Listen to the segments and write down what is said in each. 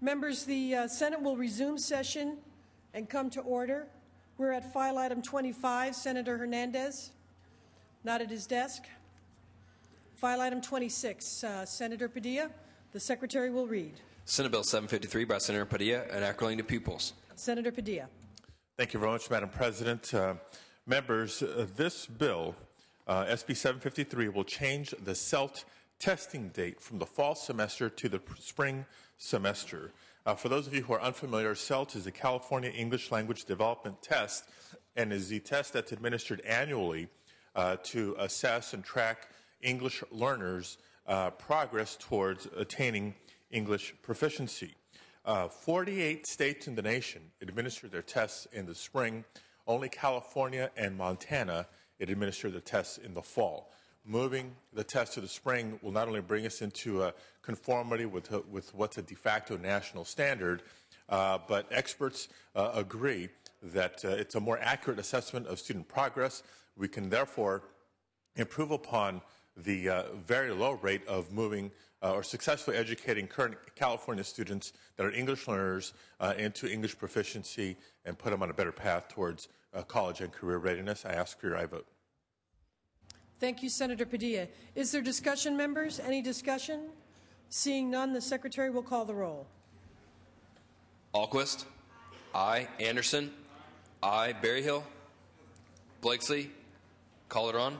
Members, the Senate will resume session and come to order. We're at file item 25, Senator Hernandez, not at his desk. File item 26, Senator Padilla. The Secretary will read. Senate Bill 753 by Senator Padilla, enacting to pupils. Senator Padilla. Thank you very much, Madam President. Members, this bill, SB 753, will change the CELT testing date from the fall semester to the spring semester. For those of you who are unfamiliar, CELT is the California English Language Development Test and is the test that's administered annually to assess and track English learners' progress towards attaining English proficiency. 48 states in the nation administer their tests in the spring. Only California and Montana administer the tests in the fall. Moving the test to the spring will not only bring us into conformity with what's a de facto national standard, but experts agree that it's a more accurate assessment of student progress. We can therefore improve upon the very low rate of moving or successfully educating current California students that are English learners into English proficiency and put them on a better path towards college and career readiness. I ask for your aye vote. Thank you, Senator Padilla. Is there discussion, members? Any discussion? Seeing none, the Secretary will call the roll. Alquist. Aye. Anderson. Aye. Berryhill. Blakesley. Calderon.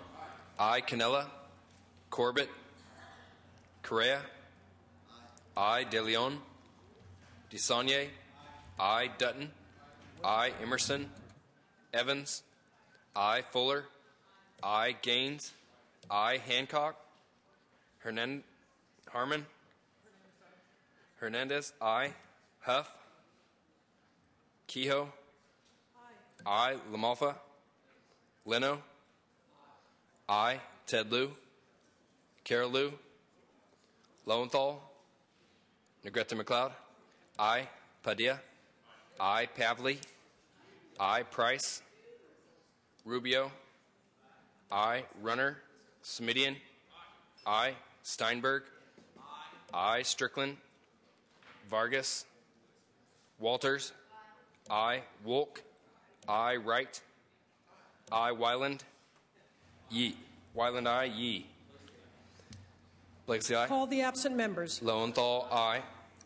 Aye. Canella. Corbett. Correa. Aye. De Leon. DeSaulnier. Aye. Dutton. Aye. Emerson. Evans. Aye. Fuller. Aye. Gaines. Aye. Hancock. Harmon. Hernandez. Aye. Huff. Kehoe. Aye. Lamalfa. Leno. Aye. Ted Lieu. Carol Liu. Lowenthal. Negrete McLeod. Aye. Padilla. Aye. Pavley. Aye. Price. Rubio. Aye. Runner. Smidian. Aye. Steinberg. Aye. Strickland. Vargas. Walters. Aye. Wolk. Aye. Wright. Aye. Weiland. Yee. Weiland. Aye. Yee. Blakesley. Aye. Call the absent members. Lowenthal. Aye.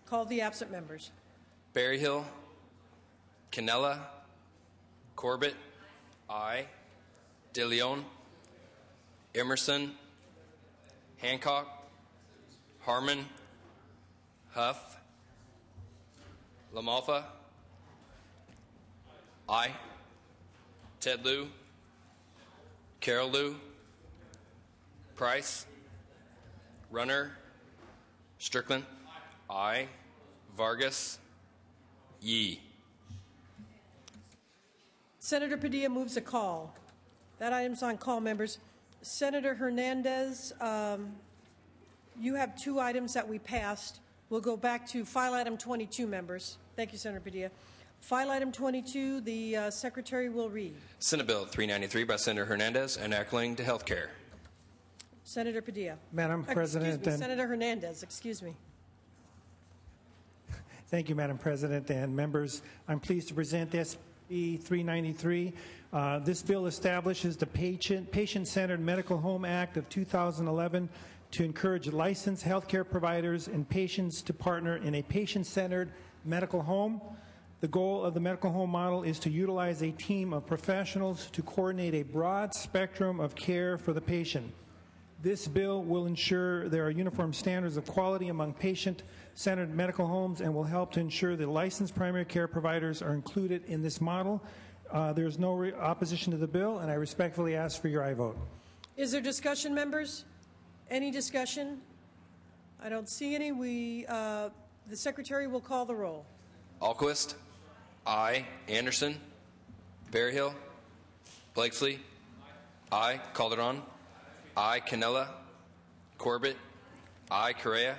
Call the absent members. Berryhill. Canella. Corbett. Aye. De Leon. Emerson. Hancock. Harmon. Huff. Lamalfa. Aye. Ted Lieu. Carol Liu. Price. Runner. Strickland. Aye. Vargas. Yee. Senator Padilla moves a call. That item's on call, members. Senator Hernandez, you have two items that we passed. We'll go back to file item 22, members. Thank you, Senator Padilla. File item 22, the Secretary will read. Senate Bill 393 by Senator Hernandez, enacting to health care. Senator Padilla. Madam President. Senator Hernandez, excuse me. Thank you, Madam President and members. I'm pleased to present SB 393. This bill establishes the Patient-Centered Medical Home Act of 2011 to encourage licensed healthcare providers and patients to partner in a patient-centered medical home. The goal of the medical home model is to utilize a team of professionals to coordinate a broad spectrum of care for the patient. This bill will ensure there are uniform standards of quality among patient-centered medical homes and will help to ensure that licensed primary care providers are included in this model. There is no opposition to the bill, and I respectfully ask for your aye vote. Is there discussion, members? Any discussion? I don't see any. The Secretary will call the roll. Alquist. Aye. Anderson. Berryhill. Blakesley. Aye. Calderon. Aye. Canella. Corbett. Aye. Correa.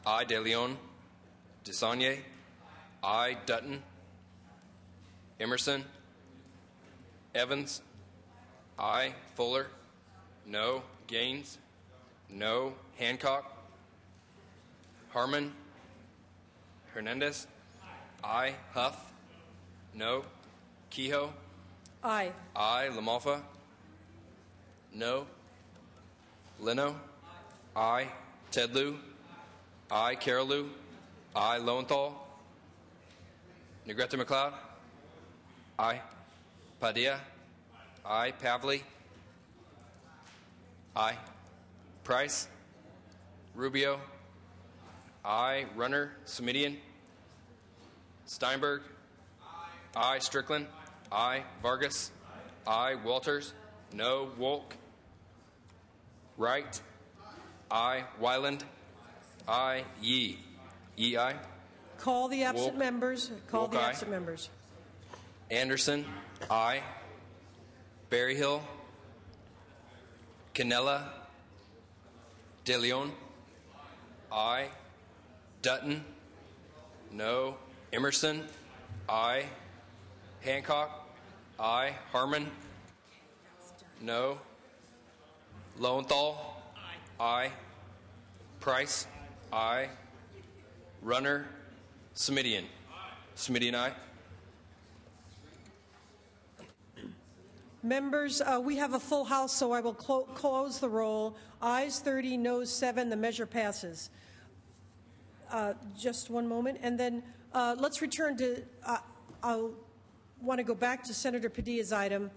Aye. De Leon. DeSaulnier. Aye. Dutton. Emerson. Evans. Aye. Fuller. No. Gaines. No. Hancock. Harmon. Hernandez. Aye. Huff. No. Kehoe. Aye. Aye. Lamalfa. No. Leno. Aye. Tedlu. Aye. Carolou. Aye. Lowenthal. Negrete McLeod. Aye. Padilla. Aye. Pavley. Aye. Price. Rubio. Aye. Runner. Semidian. Steinberg. Aye. Strickland. Aye. Vargas. Aye. Walters. No. Wolk. Wright. Aye. Wyland. Aye. Yee. Yee, aye. Call the absent Wolk. members. Call Wolk, the aye. absent members. Anderson. Aye. Berryhill. Canella. De Leon. Aye. Dutton. No. Emerson. Aye. Hancock. Aye. Harmon. No. Lowenthal. Aye. Price. Aye. Runner. Semidian. Semidian, aye. Members, we have a full house, so I will close the roll. Ayes 30, noes 7. The measure passes. Just one moment. And then let's return to, I want to go back to Senator Padilla's item.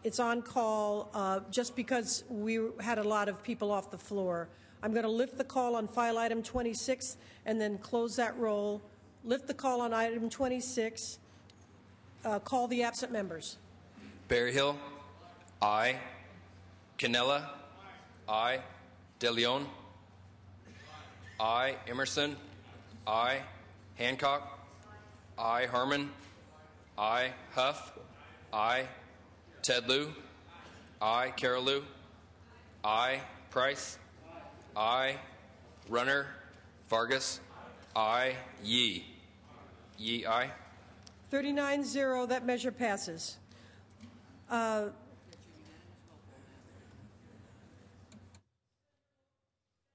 It's on call just because we had a lot of people off the floor. I'm going to lift the call on file item 26 and then close that roll. Lift the call on item 26. Call the absent members. Berryhill. Aye. Canella. Aye. De Leon. Aye. Emerson. Aye. Hancock. Aye. Harmon. Aye. Huff. Aye. Tedlu. Aye. Carolou. Aye. Price. Aye. Runner. Vargas. Aye. Yee. Yee, aye. 39-0, that measure passes. Senator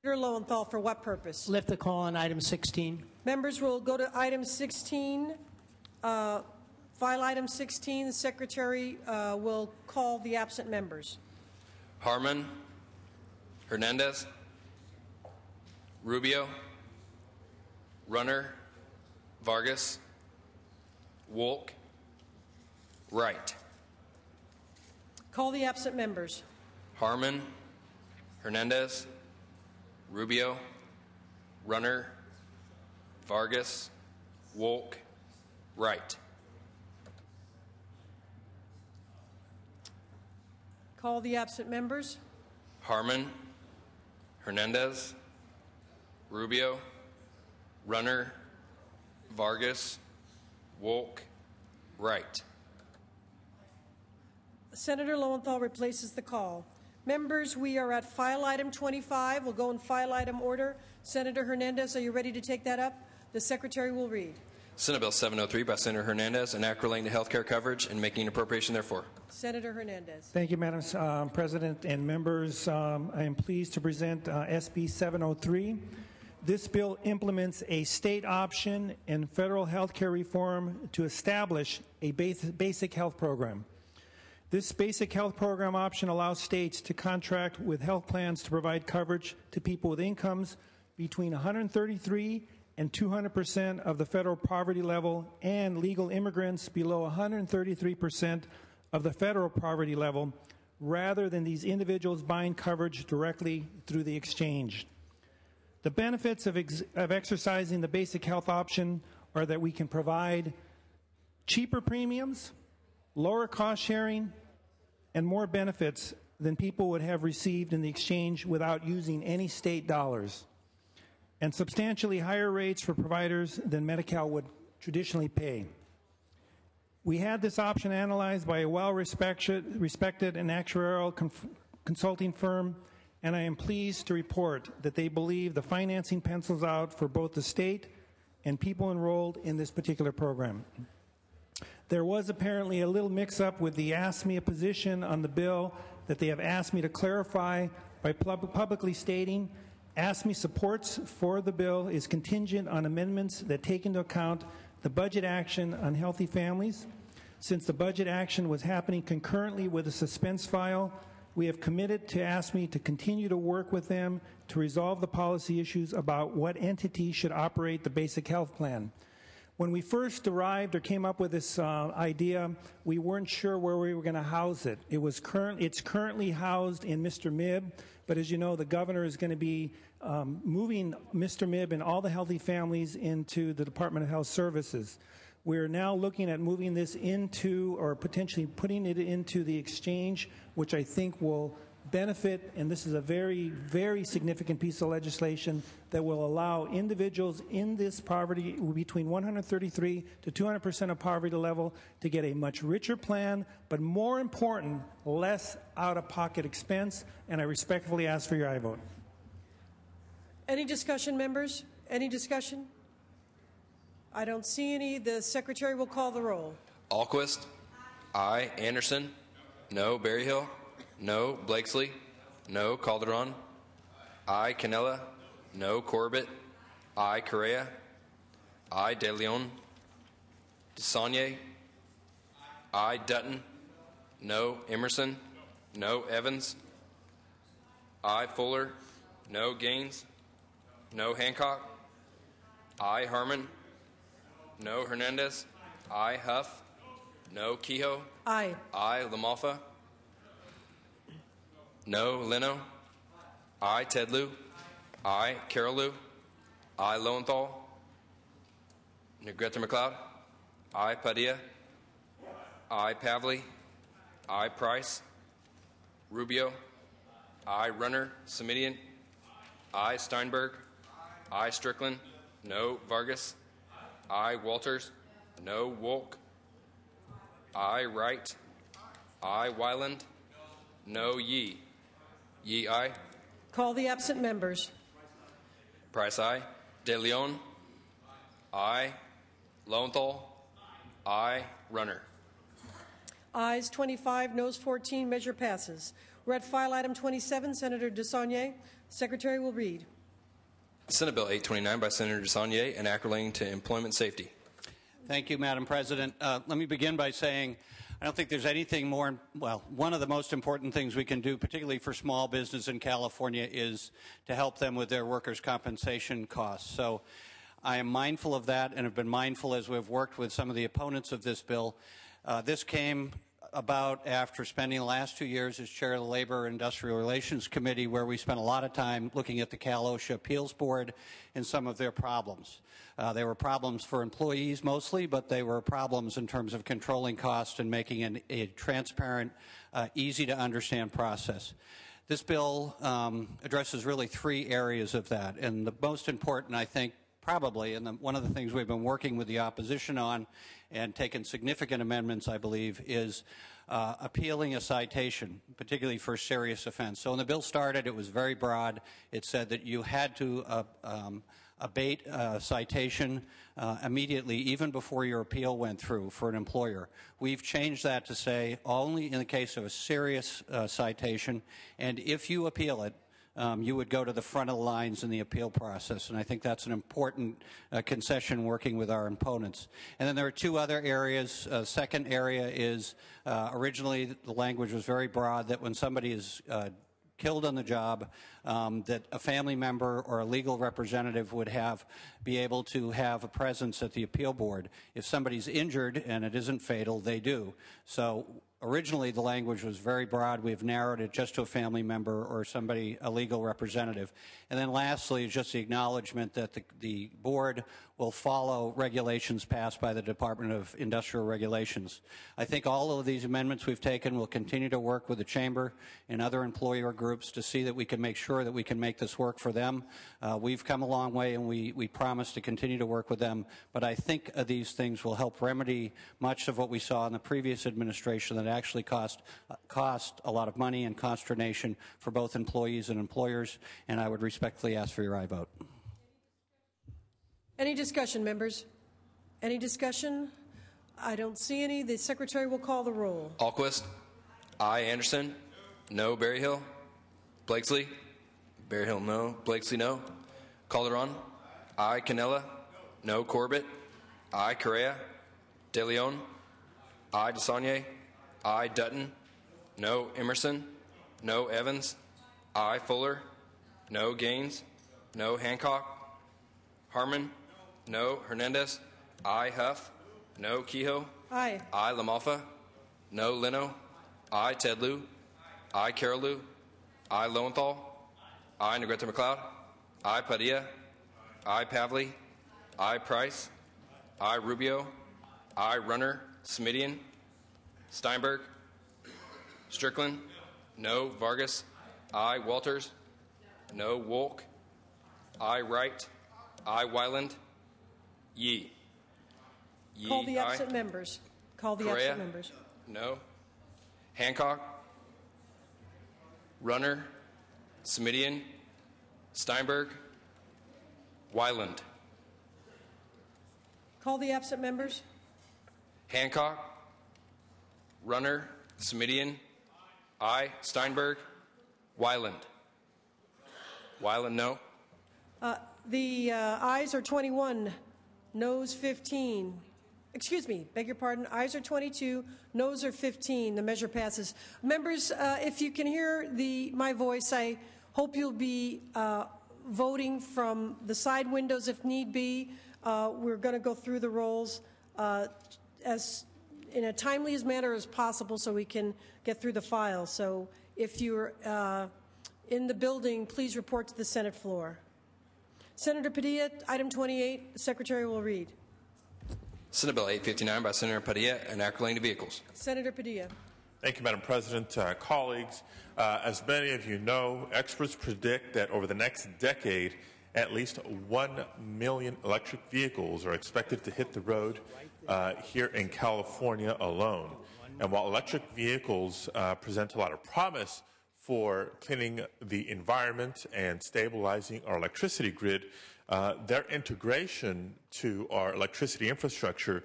Lowenthal, for what purpose? Lift the call on item 16. Members will go to item 16. File item 16. The secretary will call the absent members. Harmon. Hernandez. Rubio. Runner. Vargas. Wolk. Wright. Call the absent members. Harmon. Hernandez. Rubio. Runner. Vargas. Wolk. Wright. Call the absent members. Harmon. Hernandez. Rubio. Runner. Vargas. Wolk. Wright. Senator Lowenthal replaces the call. Members, we are at file item 25. We'll go in file item order. Senator Hernandez, are you ready to take that up? The secretary will read. Senate Bill 703 by Senator Hernandez, an act relating to health care coverage and making an appropriation therefore. Senator Hernandez. Thank you, Madam President and members. I am pleased to present SB 703. This bill implements a state option in federal health care reform to establish a basic health program. This basic health program option allows states to contract with health plans to provide coverage to people with incomes between 133 and 200% of the federal poverty level and legal immigrants below 133% of the federal poverty level, rather than these individuals buying coverage directly through the exchange. The benefits of exercising the basic health option are that we can provide cheaper premiums, lower cost sharing, and more benefits than people would have received in the exchange without using any state dollars, and substantially higher rates for providers than Medi-Cal would traditionally pay. We had this option analyzed by a well-respected and actuarial consulting firm, and I am pleased to report that they believe the financing pencils out for both the state and people enrolled in this particular program. There was apparently a little mix-up with the ASME position on the bill that they have asked me to clarify by publicly stating, ASME supports for the bill is contingent on amendments that take into account the budget action on healthy families. Since the budget action was happening concurrently with the suspense file, we have committed to ASME to continue to work with them to resolve the policy issues about what entity should operate the basic health plan. When we first arrived or came up with this idea, we weren't sure where we were going to house it. It's currently housed in Mr. Mibb, but as you know, the governor is going to be moving Mr. Mibb and all the healthy families into the Department of Health Services. We're now looking at moving this into, or potentially putting it into the exchange, which I think will benefit, and this is a very, very significant piece of legislation that will allow individuals in this poverty, between 133 to 200% of poverty level, to get a much richer plan, but more important, less out-of-pocket expense, and I respectfully ask for your aye vote. Any discussion, members? Any discussion? I don't see any. The Secretary will call the roll. Alquist. Aye. Anderson. No. Berryhill. No. Blakesley. No. Calderon. Aye. Canella. No. Corbett. Aye. Correa. Aye. De Leon. DeSaulnier. Aye. Dutton. No. Emerson. No. Evans. Aye. Fuller. No. Gaines. No. Hancock. Aye. Harmon. No. Hernandez. Aye. Huff. No. Kehoe. Aye. Aye. LaMalfa. No. Leno. Aye. Tedlew. Aye. Carolou. Aye. Lowenthal. Negrete McLeod. Aye. Padilla. Aye. Pavley. Aye. Price. Rubio. Aye. Runner. Semidian. Aye. Steinberg. Aye. Strickland. No. Vargas. Aye. Walters. No. Wolk. Aye. Wright. Aye. Wyland. No. Yee. Yee. Aye. Call the absent members. Price. Aye. De Leon. Aye. Lowenthal. Aye. Runner. Ayes 25, noes 14. Measure passes. We're at file item 27. Senator DeSaulnier. Secretary will read. Senate Bill 829 by Senator DeSaulnier, an act relating to employment safety. Thank you, Madam President. Let me begin by saying I don't think there's anything more, well, one of the most important things we can do, particularly for small business in California, is to help them with their workers' compensation costs. So I am mindful of that and have been mindful as we've worked with some of the opponents of this bill. This came about after spending the last 2 years as chair of the Labor and Industrial Relations Committee, where we spent a lot of time looking at the Cal OSHA Appeals Board and some of their problems. They were problems for employees mostly, but they were problems in terms of controlling costs and making a transparent, easy to understand process. This bill addresses really 3 areas of that, and the most important, I think, probably, and one of the things we've been working with the opposition on and taken significant amendments, I believe, is appealing a citation, particularly for serious offense. So when the bill started, it was very broad. It said that you had to abate a citation immediately, even before your appeal went through for an employer. We've changed that to say only in the case of a serious citation, and if you appeal it, you would go to the front of the lines in the appeal process, and I think that's an important concession working with our opponents. And then there are 2 other areas. Second area is originally the language was very broad, that when somebody is killed on the job, that a family member or a legal representative would be able to have a presence at the appeal board. If somebody's injured and it isn't fatal, they do. So originally the language was very broad. We've narrowed it just to a family member or somebody, a legal representative. And then lastly, just the acknowledgement that the board will follow regulations passed by the Department of Industrial Regulations. I think all of these amendments we've taken will continue to work with the Chamber and other employer groups to see that we can make sure that we can make this work for them. We've come a long way, and we promise to continue to work with them, but I think these things will help remedy much of what we saw in the previous administration that actually cost a lot of money and consternation for both employees and employers, and I would respectfully ask for your aye vote. Any discussion, members? Any discussion? I don't see any. The Secretary will call the roll. Alquist. Aye. Anderson. No. Berryhill. Blakesley. Berryhill, no. Blakesley, no. Calderon, aye. Canella, no. Corbett, aye. Correa, De Leon, aye. DeSaulnier, aye. Dutton, no. Emerson, no. Evans, aye. Fuller, no. Gaines, no. Hancock, Harmon, no. Hernandez, aye. Huff, no. Kehoe, Aye. aye. LaMalfa, no. Leno, aye. Tedlew, aye. Carolou, aye. Lowenthal, aye. Negrete McLeod, aye. Padilla, aye. Pavley, aye. Price, aye. Rubio, aye. Runner, Smidian, Steinberg, Strickland, no. Vargas, aye. Walters, no. Wolk, aye. Wright, aye. Wyland, Yee. Yee, Call the aye. absent members. Call the Correa, absent members. no. Hancock, Runner, Smidian, Steinberg, Wyland. Call the absent members. Hancock, Runner, Smidian, aye. Steinberg, Wyland. Wyland, no. The ayes are 21, noes 15. Excuse me, beg your pardon. Ayes are 22, noes are 15. The measure passes. Members, if you can hear my voice, I hope you'll be voting from the side windows if need be. We're going to go through the rolls as in a timely manner as possible so we can get through the file. So if you're in the building, please report to the Senate floor. Senator Padilla, item 28, the Secretary will read. Senate Bill 859 by Senator Padilla, enact relating to vehicles. Senator Padilla. Thank you, Madam President. Colleagues, as many of you know, experts predict that over the next decade, at least 1 million electric vehicles are expected to hit the road here in California alone. And while electric vehicles present a lot of promise for cleaning the environment and stabilizing our electricity grid, their integration to our electricity infrastructure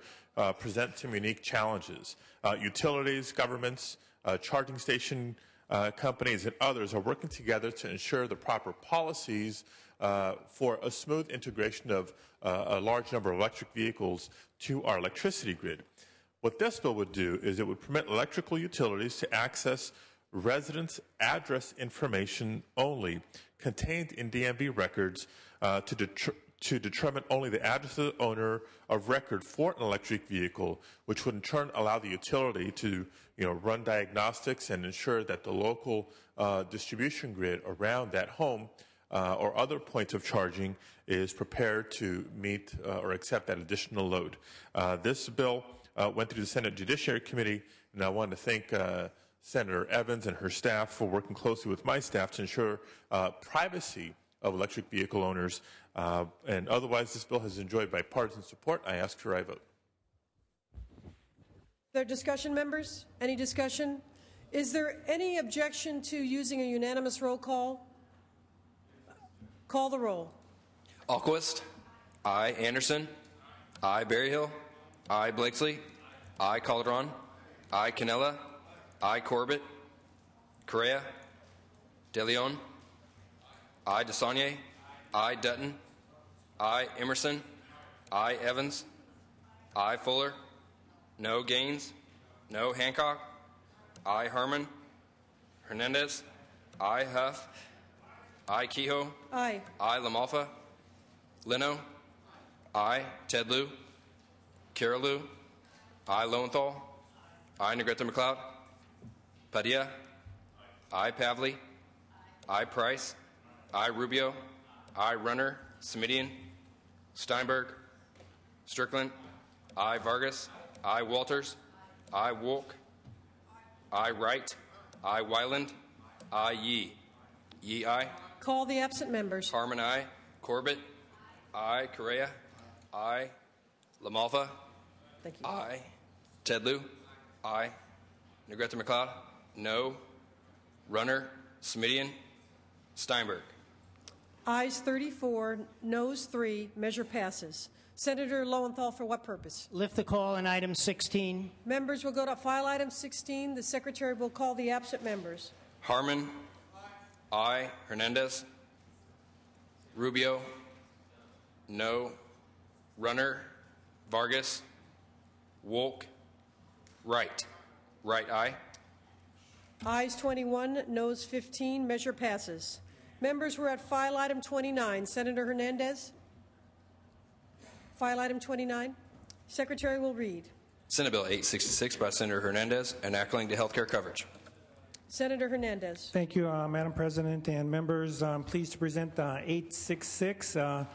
presents some unique challenges. Utilities, governments, charging station companies, and others are working together to ensure the proper policies for a smooth integration of a large number of electric vehicles to our electricity grid. What this bill would do is it would permit electrical utilities to access residents' address information only contained in DMV records to determine only the address of the owner of record for an electric vehicle, which would in turn allow the utility to run diagnostics and ensure that the local distribution grid around that home or other points of charging is prepared to meet or accept that additional load. This bill went through the Senate Judiciary Committee, and I want to thank Senator Evans and her staff for working closely with my staff to ensure privacy of electric vehicle owners. And otherwise, this bill has enjoyed bipartisan support. I ask for a vote. There discussion, members? Any discussion? Is there any objection to using a unanimous roll call? Call the roll. Alquist, aye. Anderson, aye. Berryhill, aye. Blakesley, aye. Calderon, aye. Canella, aye. Corbett, Correa, De Leon, aye. DeSaulnier, aye. Dutton, aye. Emerson, aye. Evans, aye. Fuller, no. Gaines, no. Hancock, aye. Harmon, Hernandez, aye. Huff, aye. Kehoe, Aye. aye. LaMalfa, Leno, aye. Tedlew, Carolou, aye. Lowenthal, aye. Negrete McLeod, Padilla, aye. Pavley, aye. Price, aye. Rubio, aye. Runner, Smidian, Steinberg, Strickland, aye. Vargas, aye. Walters, aye. Wolk, aye. Wright, aye. Wyland, aye. Yee. Yee, aye. Call the absent members. Harmon, aye. Corbett, aye. Correa, aye. LaMalfa, Thank you. aye. Tedlew, aye. Negrete McLeod, no. Runner, Smidian, Steinberg. Ayes 34, noes 3, measure passes. Senator Lowenthal, for what purpose? Lift the call on item 16. Members will go to file item 16. The Secretary will call the absent members. Harmon, aye. Hernandez, Rubio, no. Runner, Vargas, Wolk, Wright. Wright, aye. Ayes 21, noes 15. Measure passes. Members, we're at file item 29. Senator Hernandez. File item 29. Secretary will read. Senate Bill 866 by Senator Hernandez, enacting to healthcare coverage. Senator Hernandez. Thank you, Madam President and members. I'm pleased to present 866, a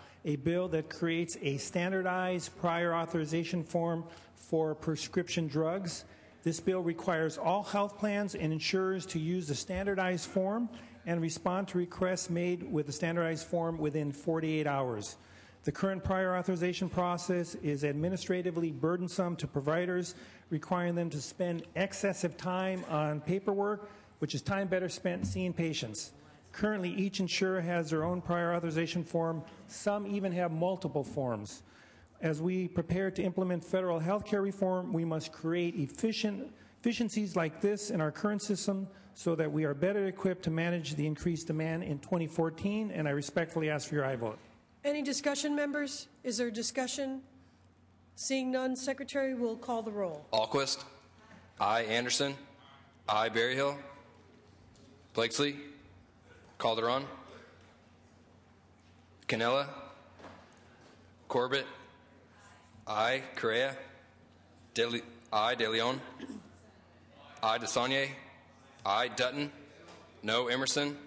bill that creates a standardized prior authorization form for prescription drugs. This bill requires all health plans and insurers to use the standardized form and respond to requests made with the standardized form within 48 hours. The current prior authorization process is administratively burdensome to providers, requiring them to spend excessive time on paperwork, which is time better spent seeing patients. Currently, each insurer has their own prior authorization form. Some even have multiple forms. As we prepare to implement federal health care reform, we must create efficiencies like this in our current system so that we are better equipped to manage the increased demand in 2014, and I respectfully ask for your aye vote. Any discussion, members? Is there discussion? Seeing none, Secretary will call the roll. Alquist, aye. Anderson, aye. Berryhill, Blakesley, Calderon, Canella, Corbett, aye. Correa, aye. De Leon, aye. DeSaulnier, aye. Dutton, no. Emerson,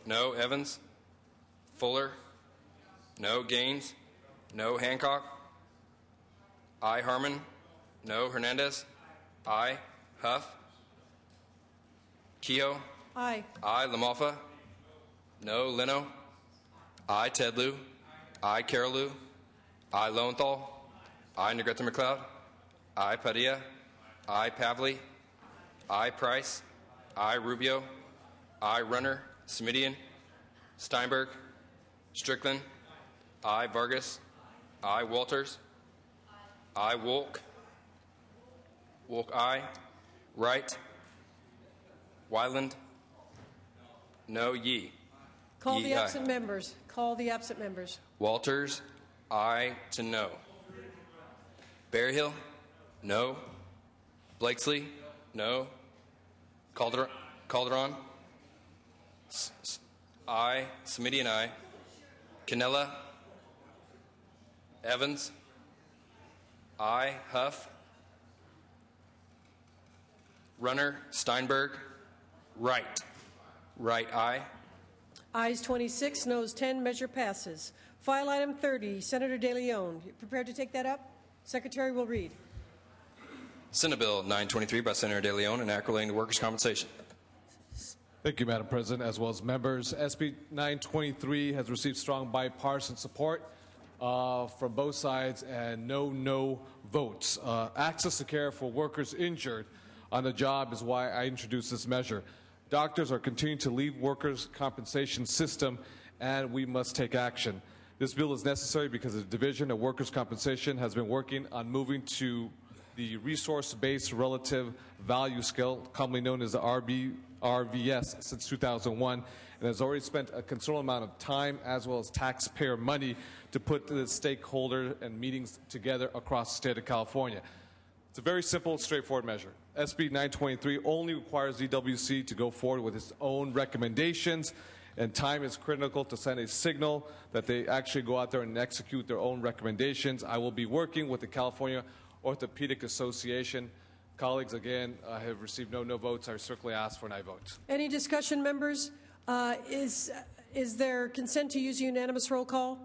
no. Evans, Fuller, no. Gaines, no. Hancock, aye. Harmon, no. Hernandez, aye. Huff, Kehoe, Aye. aye. Lamalfa, no. Leno, aye. Tedlew, aye. Carolou, aye. Lowenthal, aye. Negrete McLeod, aye. Padilla, aye. Pavley, aye. Price, aye. Rubio, aye. Runner, Smidian, Steinberg, Strickland, aye. Vargas, aye. Walters, aye. Wolk, aye. Wright, Wyland, no. Yee, Call Yee, the aye. absent members. Call the absent members. Walters, aye to no. Berryhill, no. Blakesley, no. Calderon, aye. Smidian, aye. Canella, Evans, aye. Huff, Runner, Steinberg, Wright, aye. Ayes 26, noes 10. Measure passes. File item 30. Senator De Leon. You prepared to take that up? Secretary will read. Senate Bill 923 by Senator De Leon, enacting to workers' compensation. Thank you, Madam President, as well as members. SB 923 has received strong bipartisan support from both sides and no votes. Access to care for workers injured on the job is why I introduced this measure. Doctors are continuing to leave workers' compensation system, and we must take action. This bill is necessary because the Division of Workers' Compensation has been working on moving to the resource-based relative value scale, commonly known as the RVS, since 2001, and has already spent a considerable amount of time as well as taxpayer money to put the stakeholder and meetings together across the state of California. It's a very simple, straightforward measure. SB 923 only requires DWC to go forward with its own recommendations, and time is critical to send a signal that they actually go out there and execute their own recommendations. I will be working with the California Orthopedic Association. Colleagues, again, have received no votes. I circulatively ask for an aye vote. Any discussion, members? Is there consent to use unanimous roll call?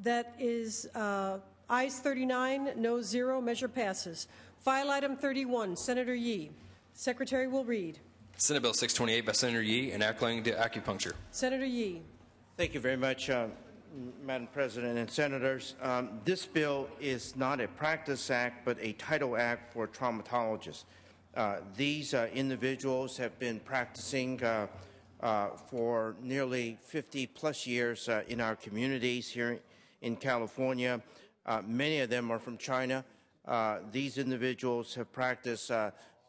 That is ayes 39, no 0. Measure passes. File item 31, Senator Yee. Secretary will read. Senate Bill 628 by Senator Yee, enacting to acupuncture. Senator Yee. Thank you very much, Madam President and Senators. This bill is not a practice act, but a Title Act for traumatologists. These individuals have been practicing for nearly 50-plus years in our communities here in California. Many of them are from China. These individuals have practiced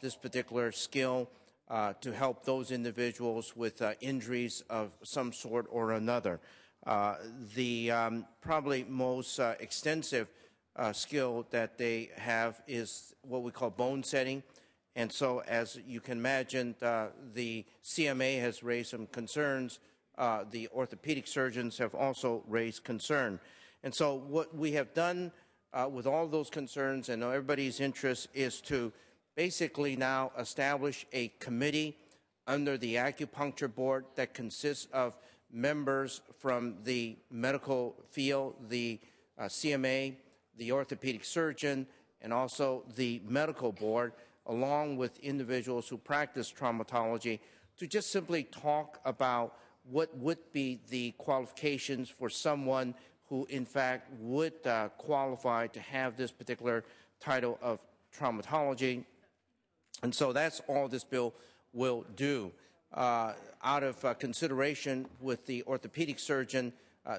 this particular skill to help those individuals with injuries of some sort or another. The probably most extensive skill that they have is what we call bone setting. And so, as you can imagine, the CMA has raised some concerns. The orthopedic surgeons have also raised concern. And so what we have done with all those concerns and everybody's interest is to basically now establish a committee under the acupuncture board that consists of members from the medical field, the CMA, the orthopedic surgeon, and also the medical board, along with individuals who practice traumatology, to just simply talk about what would be the qualifications for someone who, in fact, would qualify to have this particular title of traumatology. And so that's all this bill will do. Out of consideration with the orthopedic surgeon,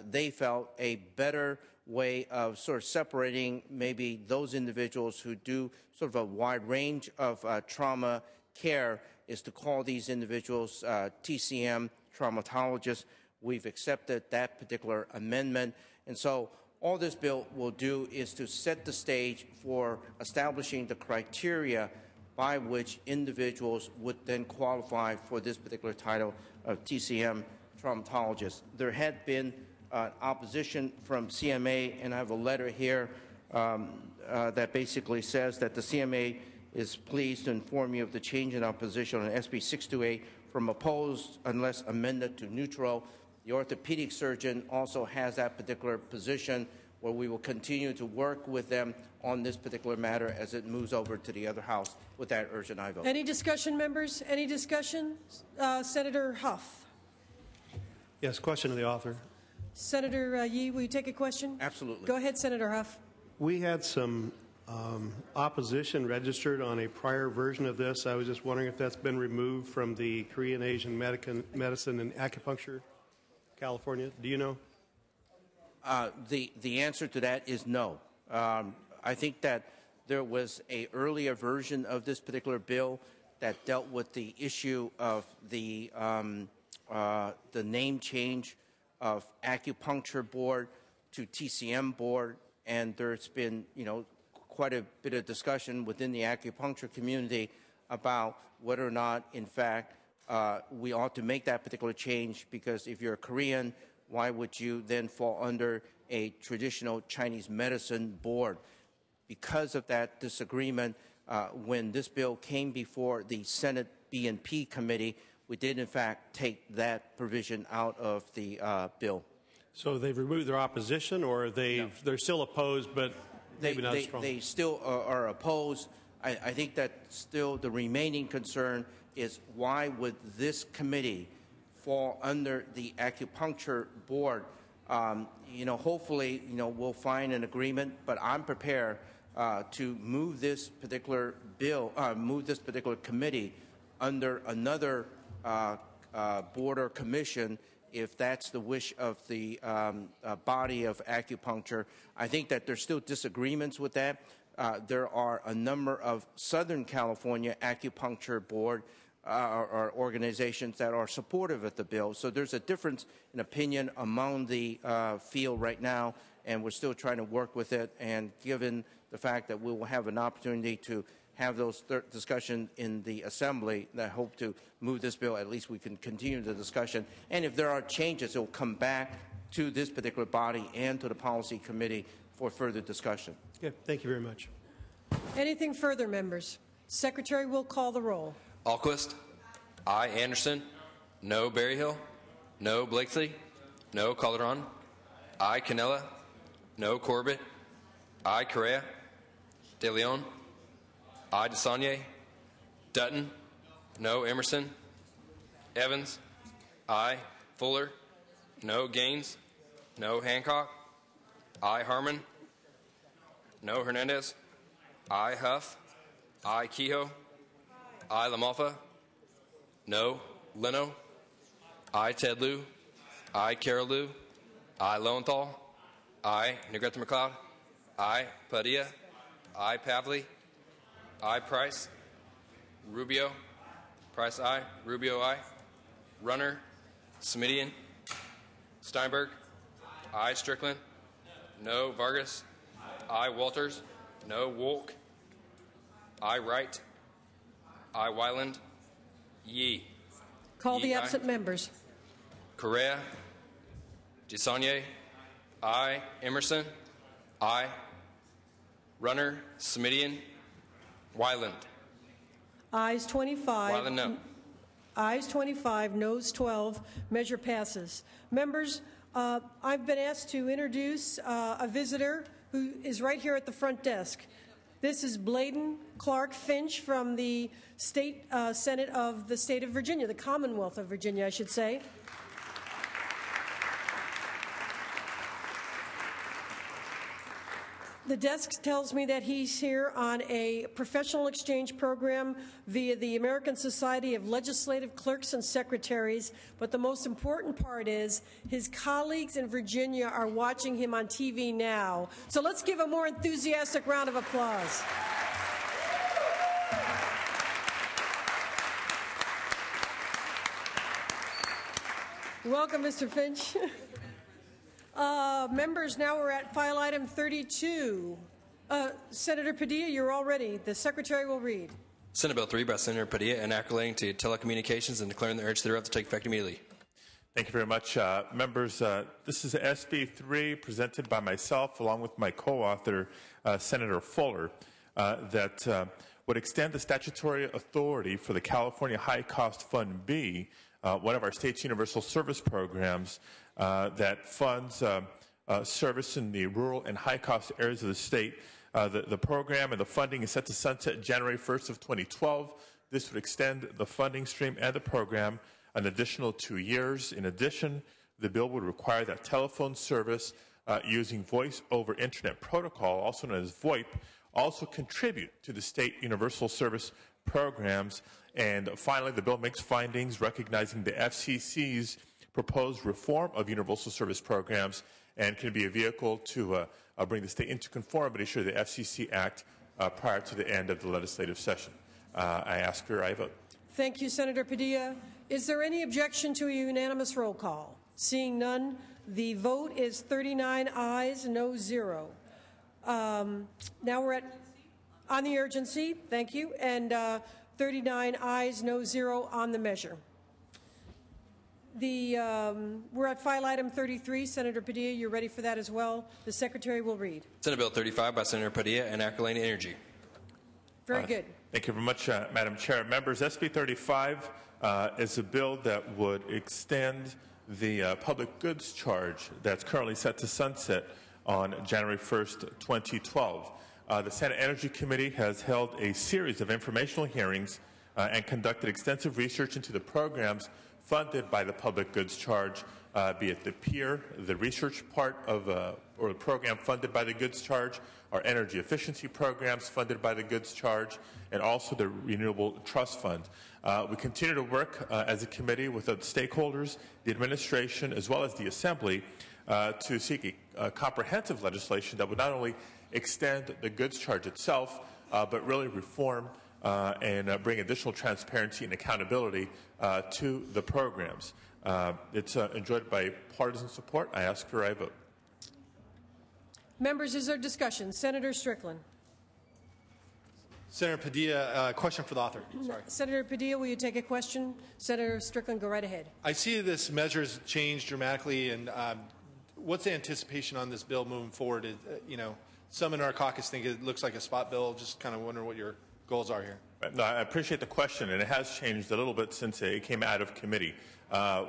they felt a better way of sort of separating maybe those individuals who do sort of a wide range of trauma care is to call these individuals TCM traumatologists. We've accepted that particular amendment. And so all this bill will do is to set the stage for establishing the criteria by which individuals would then qualify for this particular title of TCM traumatologist. There had been opposition from CMA, and I have a letter here that basically says that the CMA is pleased to inform you of the change in our position on SB 628 from opposed unless amended to neutral. The orthopedic surgeon also has that particular position, where we will continue to work with them on this particular matter as it moves over to the other house. With that, urgent I vote. Any discussion, members? Any discussion? Senator Huff. Yes, question to the author. Senator Yee, will you take a question? Absolutely. Go ahead, Senator Huff. We had some opposition registered on a prior version of this. I was just wondering if that's been removed from the Korean Asian Medicine and Acupuncture, California. Do you know? The answer to that is no. I think that there was an earlier version of this particular bill that dealt with the issue of the name change of Acupuncture Board to TCM Board, and there's been, quite a bit of discussion within the acupuncture community about whether or not, in fact, we ought to make that particular change, because if you're a Korean, why would you then fall under a traditional Chinese medicine board? Because of that disagreement, when this bill came before the Senate B&P committee, we did, in fact, take that provision out of the bill. So they've removed their opposition, or they're still opposed, but maybe not strong? They still are opposed. I think that still the remaining concern is, why would this committee fall under the acupuncture board? Hopefully, we'll find an agreement, but I'm prepared to move this particular bill, move this particular committee under another board or commission, if that's the wish of the body of acupuncture. I think that there's still disagreements with that. There are a number of Southern California acupuncture board or organizations that are supportive of the bill. So there's a difference in opinion among the field right now, and we're still trying to work with it. And given the fact that we will have an opportunity to have those discussions in the Assembly, that I hope to move this bill, at least we can continue the discussion. And if there are changes, it will come back to this particular body and to the Policy Committee for further discussion. Okay, thank you very much. Anything further, members? Secretary will call the roll. Alquist. Aye. Anderson. No. Berryhill. No. Blakeslee. No. Calderon. Aye. Canella. No. Corbett. Aye. Correa. De Leon. Aye. DeSaulnier. Dutton. No. Emerson. Evans. Aye. Fuller. No. Gaines. No. Hancock. Aye. Harmon. No. Hernandez. Aye. Huff. Aye. Kehoe. Aye. LaMalfa. No. Leno. Aye. Ted Lieu. Aye. Carol Liu. Aye. Lowenthal. Aye. Negrete McLeod. Aye. Padilla. Aye. Pavley. Aye. Price. Rubio. Price. Aye. Rubio. Aye. Runner. Smidian. Steinberg. I. Strickland. No. Vargas. I. Walters. No. Wolk. I. Wright. I. Wyland. Yee. Call the Yee, absent aye. members. Correa. DeSaulnier. I. Emerson. I. Runner. Smidian. Wyland. Ayes 25. Wyland, no. Ayes 25, noes 12. Measure passes. Members, I've been asked to introduce a visitor who is right here at the front desk. This is Bladen Clark Finch from the State Senate of the State of Virginia, the Commonwealth of Virginia, I should say. The desk tells me that he's here on a professional exchange program via the American Society of Legislative Clerks and Secretaries, but the most important part is his colleagues in Virginia are watching him on TV now. So let's give a more enthusiastic round of applause. Welcome, Mr. Finch. Members, now we're at file item 32. Senator Padilla, you're all ready. The Secretary will read. Senate Bill 3 by Senator Padilla enacting relating to telecommunications and declaring the urge thereof to take effect immediately. Thank you very much. Members, this is SB 3 presented by myself along with my co-author, Senator Fuller, that would extend the statutory authority for the California High Cost Fund B, one of our state's universal service programs that funds service in the rural and high-cost areas of the state. The program and the funding is set to sunset January 1st of 2012. This would extend the funding stream and the program an additional 2 years. In addition, the bill would require that telephone service using voice over internet protocol, also known as VoIP, also contribute to the state universal service programs. And finally, the bill makes findings recognizing the FCC's proposed reform of universal service programs and can be a vehicle to bring the state into conformity should the FCC act prior to the end of the legislative session. I ask for your aye vote. Thank you, Senator Padilla. Is there any objection to a unanimous roll call? Seeing none, the vote is 39 ayes, no 0. Now we're on the urgency, thank you, and 39 ayes, no 0 on the measure. We're at file item 33. Senator Padilla, you're ready for that as well. The Secretary will read. Senate Bill 35 by Senator Padilla enacting relating to energy. Very good. Thank you very much, Madam Chair. Members, SB 35 is a bill that would extend the public goods charge that's currently set to sunset on January 1st, 2012. The Senate Energy Committee has held a series of informational hearings and conducted extensive research into the programs funded by the public goods charge, be it the PEER, the research part of or the program funded by the goods charge, our energy efficiency programs funded by the goods charge, and also the Renewable Trust Fund. We continue to work as a committee with the stakeholders, the administration, as well as the Assembly to seek a comprehensive legislation that would not only extend the goods charge itself, but really reform and bring additional transparency and accountability to the programs. It's enjoyed by partisan support. I ask for a vote. Members, is there discussion? Senator Strickland. Senator Padilla, question for the author. Sorry. Senator Padilla, will you take a question? Senator Strickland, go right ahead. I see this measure's changed dramatically, and what's the anticipation on this bill moving forward? Some in our caucus think it looks like a spot bill. Just kind of wondering what your goals are here. No, I appreciate the question, and it has changed a little bit since it came out of committee.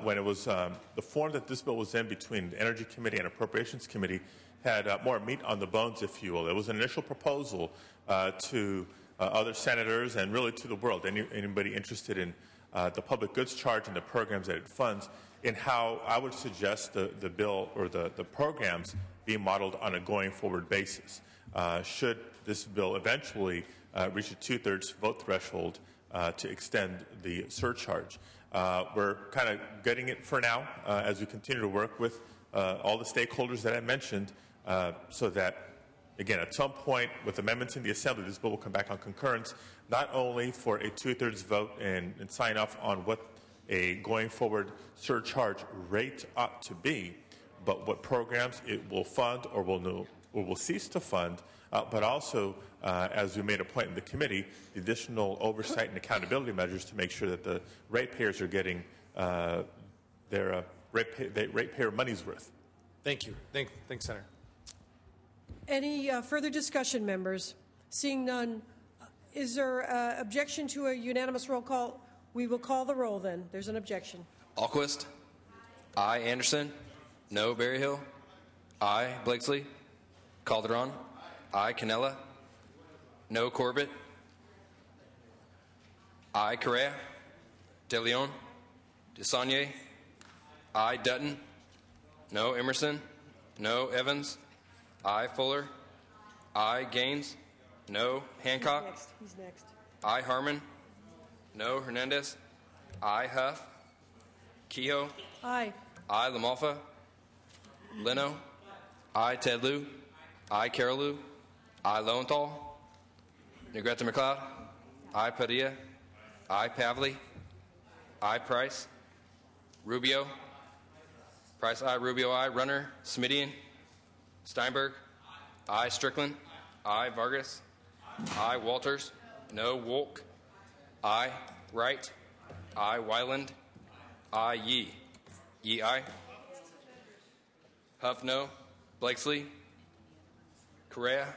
When it was the form that this bill was in between the Energy Committee and Appropriations Committee had more meat on the bones, if you will. It was an initial proposal to other senators and really to the world, anybody interested in the public goods charge and the programs that it funds, in how I would suggest the bill or the programs be modeled on a going forward basis. Should this bill eventually reach a 2/3 vote threshold to extend the surcharge. We're kind of getting it for now as we continue to work with all the stakeholders that I mentioned so that, again, at some point with amendments in the Assembly, this bill will come back on concurrence, not only for a 2/3 vote and sign off on what a going forward surcharge rate ought to be, but what programs it will fund or will cease to fund, but also, as we made a point in the committee, the additional oversight and accountability measures to make sure that the ratepayers are getting their ratepayer money's worth. Thank you. Thanks, Senator. Any further discussion, members? Seeing none, is there objection to a unanimous roll call? We will call the roll then. There's an objection. Alquist. Aye. Anderson. No. Berryhill. Aye. Blakesley. Calderon. Aye. Canella. No. Corbett. Aye. Correa. De Leon. DeSaulnier. Aye. Dutton. No. Emerson. No. Evans. Aye. Fuller. Aye. Gaines. No. Hancock. He's next. Aye. Harmon. No. Hernandez. Aye. Huff. Kehoe. Aye. Aye. Lamalfa. Leno. Aye. Ted Lieu. Aye. Carol Lieu. Aye. Lowenthal. Negrete McLeod. Aye. Padilla. Aye. Pavley. Aye. Price. Rubio. Price. Aye. Rubio. Aye. Runner. Smidian. Steinberg. Aye. Strickland. Aye. Vargas. Aye. Walters. No. Wolk. Aye. Wright. Aye. Wyland. Aye. Yee. Yee. Aye. Huff. No. Blakesley. Correa.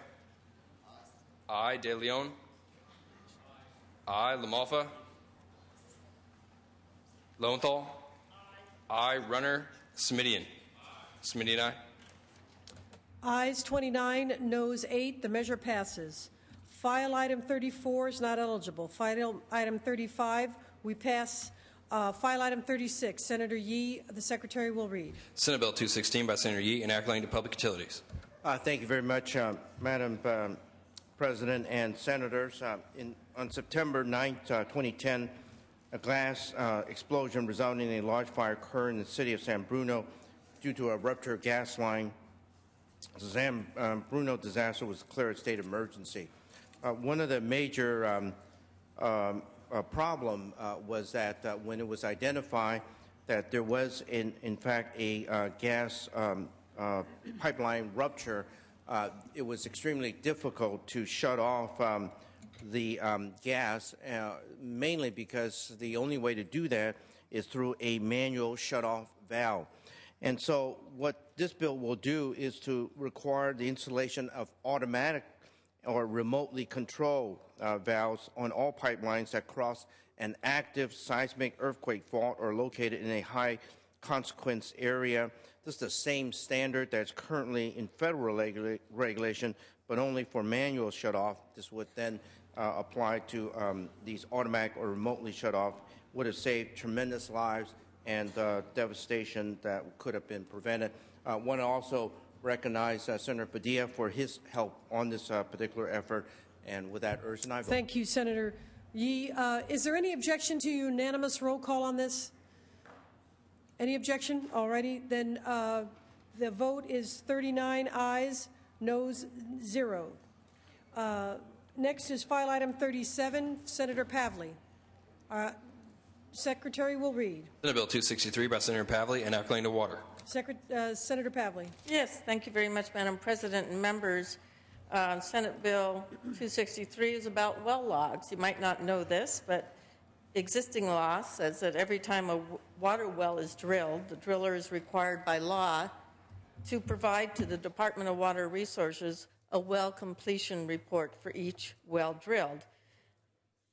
Aye. De Leon. Aye. Lamalfa. Lowenthal. Aye. Runner. Smidian. Smidian. Aye. Ayes 29, noes 8. The measure passes. File item 34 is not eligible. File item 35, we pass. File item 36, Senator Yee, the Secretary will read. Senate Bill 216 by Senator Yee, enacting to public utilities. Thank you very much, Madam President and Senators. On September 9th, 2010, a glass explosion resulting in a large fire occurred in the city of San Bruno due to a ruptured gas line. The San Bruno disaster was declared a state of emergency. One of the major problem was that when it was identified that there was, in fact, a gas pipeline rupture, it was extremely difficult to shut off the gas, mainly because the only way to do that is through a manual shut-off valve. And so what this bill will do is to require the installation of automatic or remotely controlled valves on all pipelines that cross an active seismic earthquake fault or located in a high consequence area. This is the same standard that's currently in federal regulation, but only for manual shutoff. This would then apply to these automatic or remotely shut off, would have saved tremendous lives and devastation that could have been prevented. I want to also recognize Senator Padilla for his help on this particular effort, and with that, urge an aye vote. Thank you, Senator Yee. Is there any objection to unanimous roll call on this? Any objection? All righty. Then the vote is 39 ayes, noes 0. Next is file item 37, Senator Pavley. Secretary will read. Senate Bill 263 by Senator Pavley, enacting to water. Senator Pavley. Yes, thank you very much, Madam President and members. Senate Bill 263 is about well logs. You might not know this, but existing law says that every time a water well is drilled, the driller is required by law to provide to the Department of Water Resources a well completion report for each well drilled.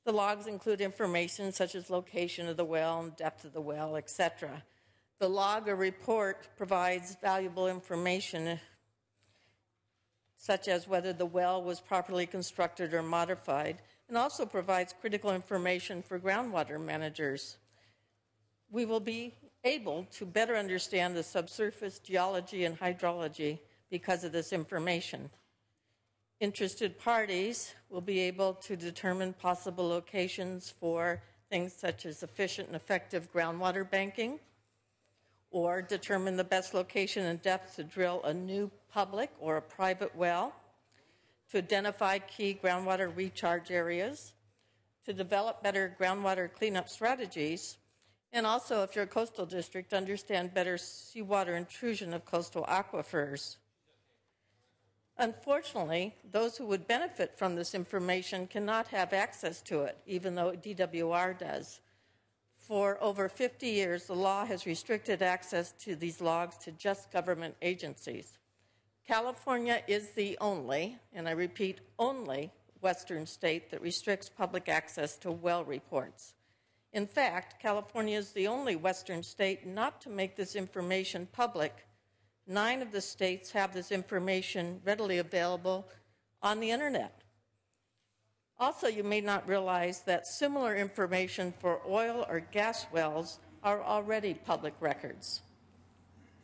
The logs include information such as location of the well and depth of the well, etc. The log or report provides valuable information such as whether the well was properly constructed or modified, and also provides critical information for groundwater managers. We will be able to better understand the subsurface geology and hydrology because of this information. Interested parties will be able to determine possible locations for things such as efficient and effective groundwater banking, or determine the best location and depth to drill a new public or a private well, to identify key groundwater recharge areas, to develop better groundwater cleanup strategies, And also, if you're a coastal district, understand better seawater intrusion of coastal aquifers. Unfortunately, those who would benefit from this information cannot have access to it, even though DWR does. For over 50 years, the law has restricted access to these logs to just government agencies. California is the only, and I repeat, only Western state that restricts public access to well reports. In fact, California is the only Western state not to make this information public. 9 of the states have this information readily available on the internet. Also, you may not realize that similar information for oil or gas wells are already public records.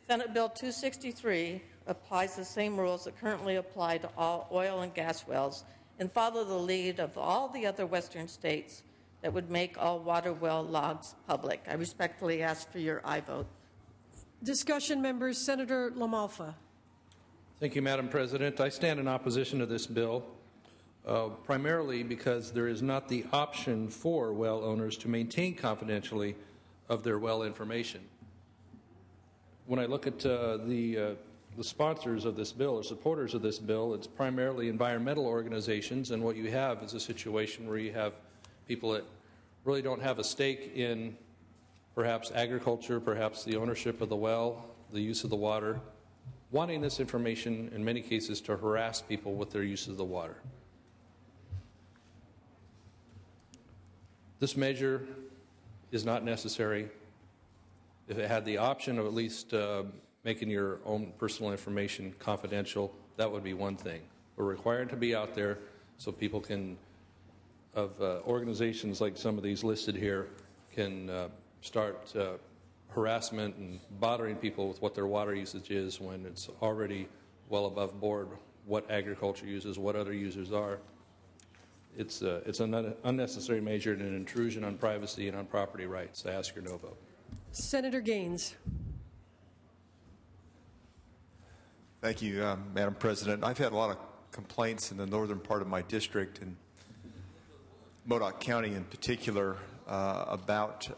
Senate Bill 263 applies the same rules that currently apply to all oil and gas wells and follow the lead of all the other Western states that would make all water well logs public. I respectfully ask for your aye vote. Discussion, members. Senator LaMalfa. Thank you, Madam President. I stand in opposition to this bill, primarily because there is not the option for well owners to maintain confidentially of their well information. When I look at the sponsors of this bill or supporters of this bill, it's primarily environmental organizations, and what you have is a situation where you have people that really don't have a stake in perhaps agriculture, perhaps the ownership of the well, the use of the water, wanting this information in many cases to harass people with their use of the water. This measure is not necessary. If it had the option of at least making your own personal information confidential, that would be one thing. We're required to be out there so people can, of organizations like some of these listed here, can start harassment and bothering people with what their water usage is when it's already well above board what agriculture uses, what other users are. It's an unnecessary measure and an intrusion on privacy and on property rights. I ask your no vote. Senator Gaines. Thank you, Madam President. I've had a lot of complaints in the northern part of my district, in Modoc County in particular, about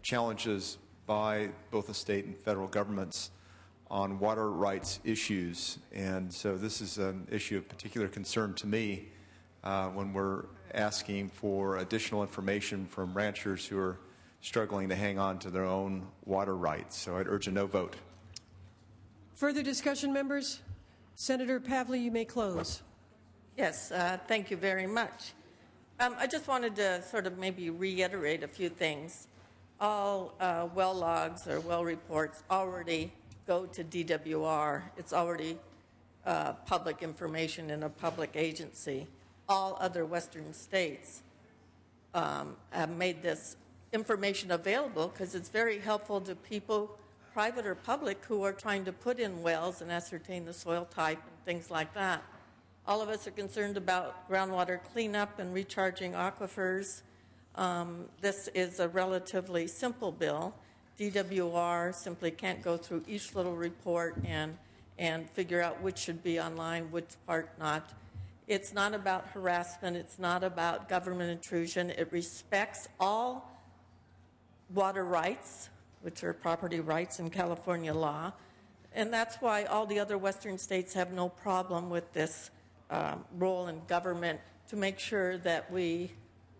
challenges by both the state and federal governments on water rights issues. And so this is an issue of particular concern to me when we're asking for additional information from ranchers who are struggling to hang on to their own water rights. So I'd urge a no vote. Further discussion, members? Senator Pavley, you may close. Yes, thank you very much. I just wanted to sort of maybe reiterate a few things. All well logs or well reports already go to DWR. It's already public information in a public agency. All other Western states have made this information available because it's very helpful to people, private or public, who are trying to put in wells and ascertain the soil type and things like that. All of us are concerned about groundwater cleanup and recharging aquifers. This is a relatively simple bill. DWR simply can't go through each little report and figure out which should be online, which part not. It's not about harassment. It's not about government intrusion. It respects all water rights, which are property rights in California law. And that's why all the other Western states have no problem with this role in government to make sure that we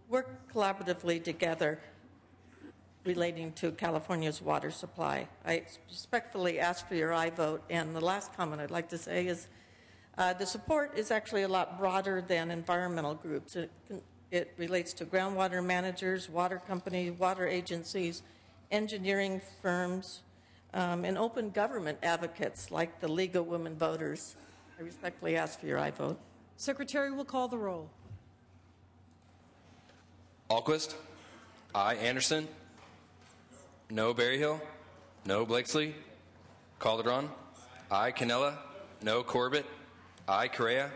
work collaboratively together relating to California's water supply. I respectfully ask for your aye vote. And the last comment I'd like to say is the support is actually a lot broader than environmental groups. It relates to groundwater managers, water companies, water agencies, engineering firms, and open government advocates like the League of Women Voters. I respectfully ask for your aye vote. Secretary will call the roll. Alquist? Aye. Anderson? No. Berryhill? No. Blakesley? Calderon? Aye. Canella? No. Corbett? Aye. Correa?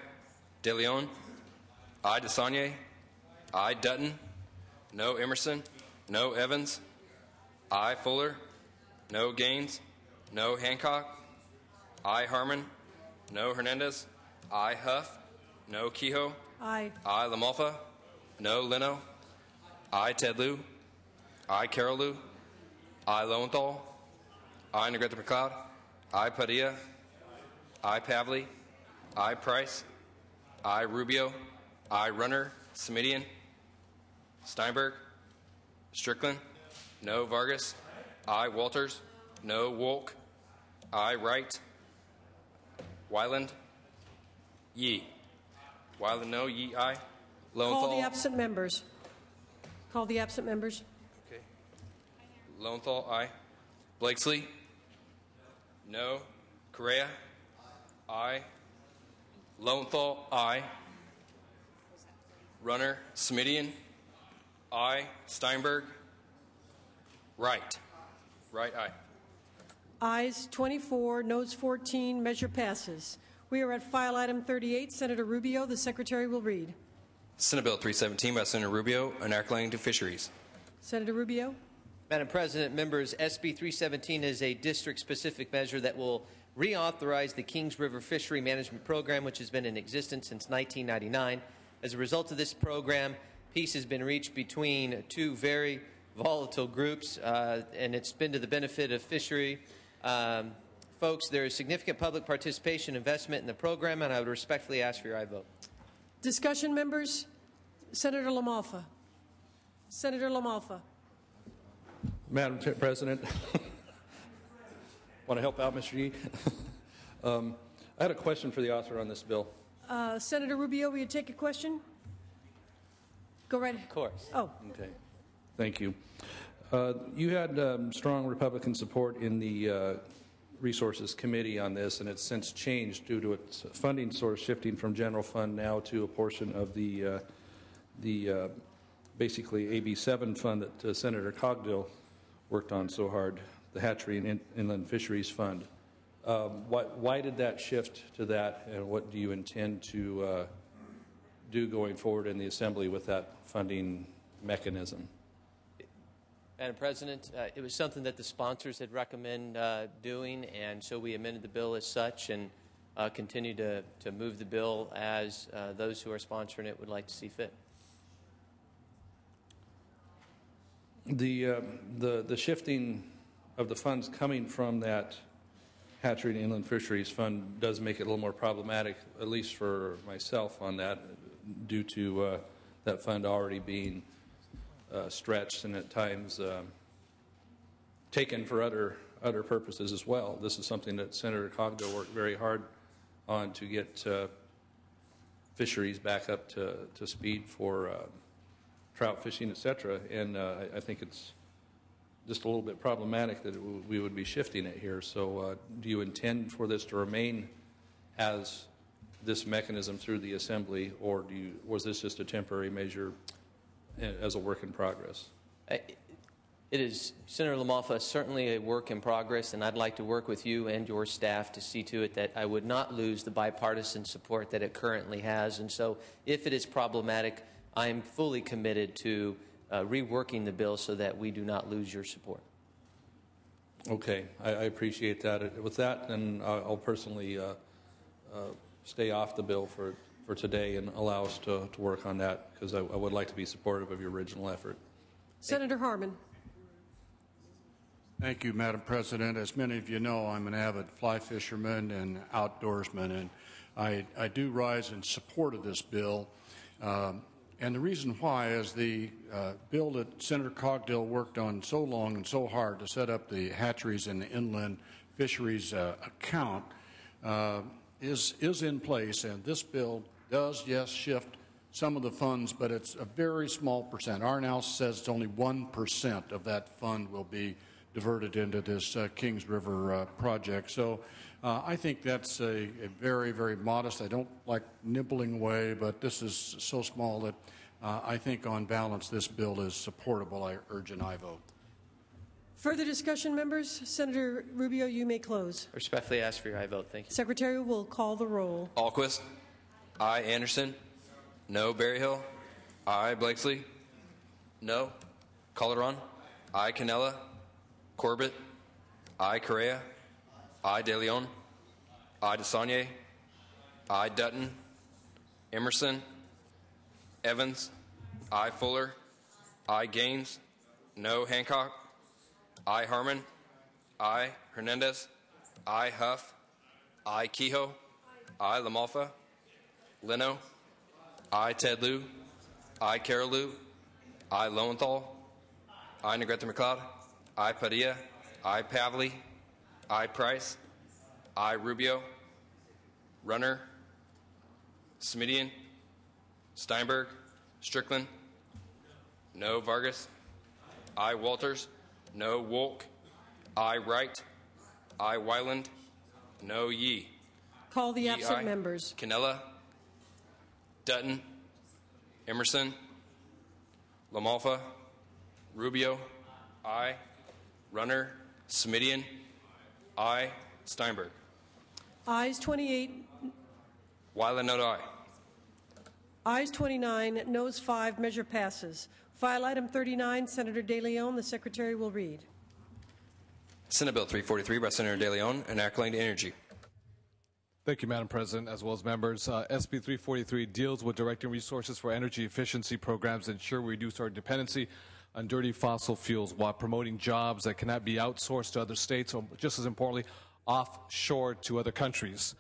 De Leon? Aye. DeSaulnier? Aye. Dutton? No. Emerson? No. Evans? Aye. Fuller? No. Gaines? No. Hancock? Aye. Harmon? No. Hernandez? Aye. Huff? No. Kehoe? Aye. Aye. LaMalfa? No. Leno? Aye. Ted Lieu? Aye. Carol Lieu? I. Lowenthal. I. Negrete McLeod. I. Padilla. I. Pavley. I. Price. I. Rubio. I. Runner. Semidian. Steinberg. Strickland. No. Vargas. I. Walters. No. Wolk. I. Wright. Wyland. Yee. Wyland, no. Yee, aye. Lowenthal. Call the absent members. Call the absent members. Okay. Lowenthal, aye. Blakesley. No. Correa. Aye. Lowenthal, aye. Runner. Semidian. Aye. Steinberg. Wright. Wright, aye. Ayes 24, noes 14, measure passes. We are at file item 38. Senator Rubio, the Secretary will read. Senate Bill 317 by Senator Rubio, enacting to fisheries. Senator Rubio. Madam President, members, SB 317 is a district-specific measure that will reauthorize the Kings River Fishery Management Program, which has been in existence since 1999. As a result of this program, peace has been reached between two very volatile groups, and it's been to the benefit of fishery folks. There is significant public participation investment in the program, and I would respectfully ask for your aye vote. Discussion, members. Senator LaMalfa. Senator LaMalfa. Madam President, want to help out, Mr. Yee? I had a question for the author on this bill. Senator Rubio, will you take a question? Go right ahead. Of course. Oh. Okay. Thank you. You had strong Republican support in the Resources Committee on this, and it's since changed due to its funding source shifting from general fund now to a portion of the basically AB 7 fund that Senator Cogdill worked on so hard, the Hatchery and Inland Fisheries Fund. Why did that shift to that, and what do you intend to do going forward in the Assembly with that funding mechanism? Madam President, it was something that the sponsors had recommended doing, and so we amended the bill as such and continue to move the bill as those who are sponsoring it would like to see fit. The shifting of the funds coming from that Hatchery and Inland Fisheries Fund does make it a little more problematic, at least for myself on that, due to that fund already being stretched and at times taken for other purposes as well. This is something that Senator Cogdill worked very hard on to get fisheries back up to speed for trout fishing, etc. And I think it's just a little bit problematic that we would be shifting it here. So do you intend for this to remain as this mechanism through the Assembly, or was this just a temporary measure as a work in progress? It is, Senator LaMalfa, certainly a work in progress, and I'd like to work with you and your staff to see to it that I would not lose the bipartisan support that it currently has. And so if it is problematic, I am fully committed to reworking the bill so that we do not lose your support. Okay, I appreciate that. With that, then I'll personally stay off the bill for today and allow us to work on that, because I would like to be supportive of your original effort. Senator Harman. Thank you, Madam President. As many of you know, I'm an avid fly fisherman and outdoorsman, and I do rise in support of this bill. And the reason why is the bill that Senator Cogdill worked on so long and so hard to set up the hatcheries and the inland fisheries account is in place, and this bill does, yes, shift some of the funds, but it's a very small percent. Our analysis says it's only 1% of that fund will be diverted into this Kings River project. So I think that's a very, very modest. I don't like nibbling away, but this is so small that I think on balance this bill is supportable. I urge an aye vote. Further discussion, members? Senator Rubio, you may close. Respectfully ask for your aye vote. Thank you. Secretary will call the roll. Alquist. Aye. Anderson. No. Berryhill. Aye. Blakesley. No. Calderon. Aye. Cannella. Corbett. Aye. Correa. Aye. De Leon. Aye. DeSaulnier. Aye. Dutton. Emerson. Evans. Aye. Fuller. Aye. Gaines. No. Hancock. I, Harmon. I, Hernandez. I, Huff. I, Kehoe. I, Lamalfa. Leno. I, Ted Lieu. I, Carol Lieu. I, Lowenthal. I, Negrete McLeod. I, Padilla. I, Pavley. I, Price. I, Rubio. Runner. Smidian. Steinberg. Strickland. No, Vargas. I, Walters. No, Wolk. I, Wright. I, Wyland. No, Yee. Call the Yee, absent aye. members. Canella. Dutton. Emerson. Lamalfa. Rubio. I. Runner. Smidian. I. Steinberg. Ayes 28, Wyland, no, aye. ayes 29, noes 5, measure passes. File item 39, Senator De Leon. The Secretary will read. Senate Bill 343 by Senator De Leon, enacting energy. Thank you, Madam President, as well as members. SB 343 deals with directing resources for energy efficiency programs to ensure we reduce our dependency on dirty fossil fuels while promoting jobs that cannot be outsourced to other states or, just as importantly, offshore to other countries.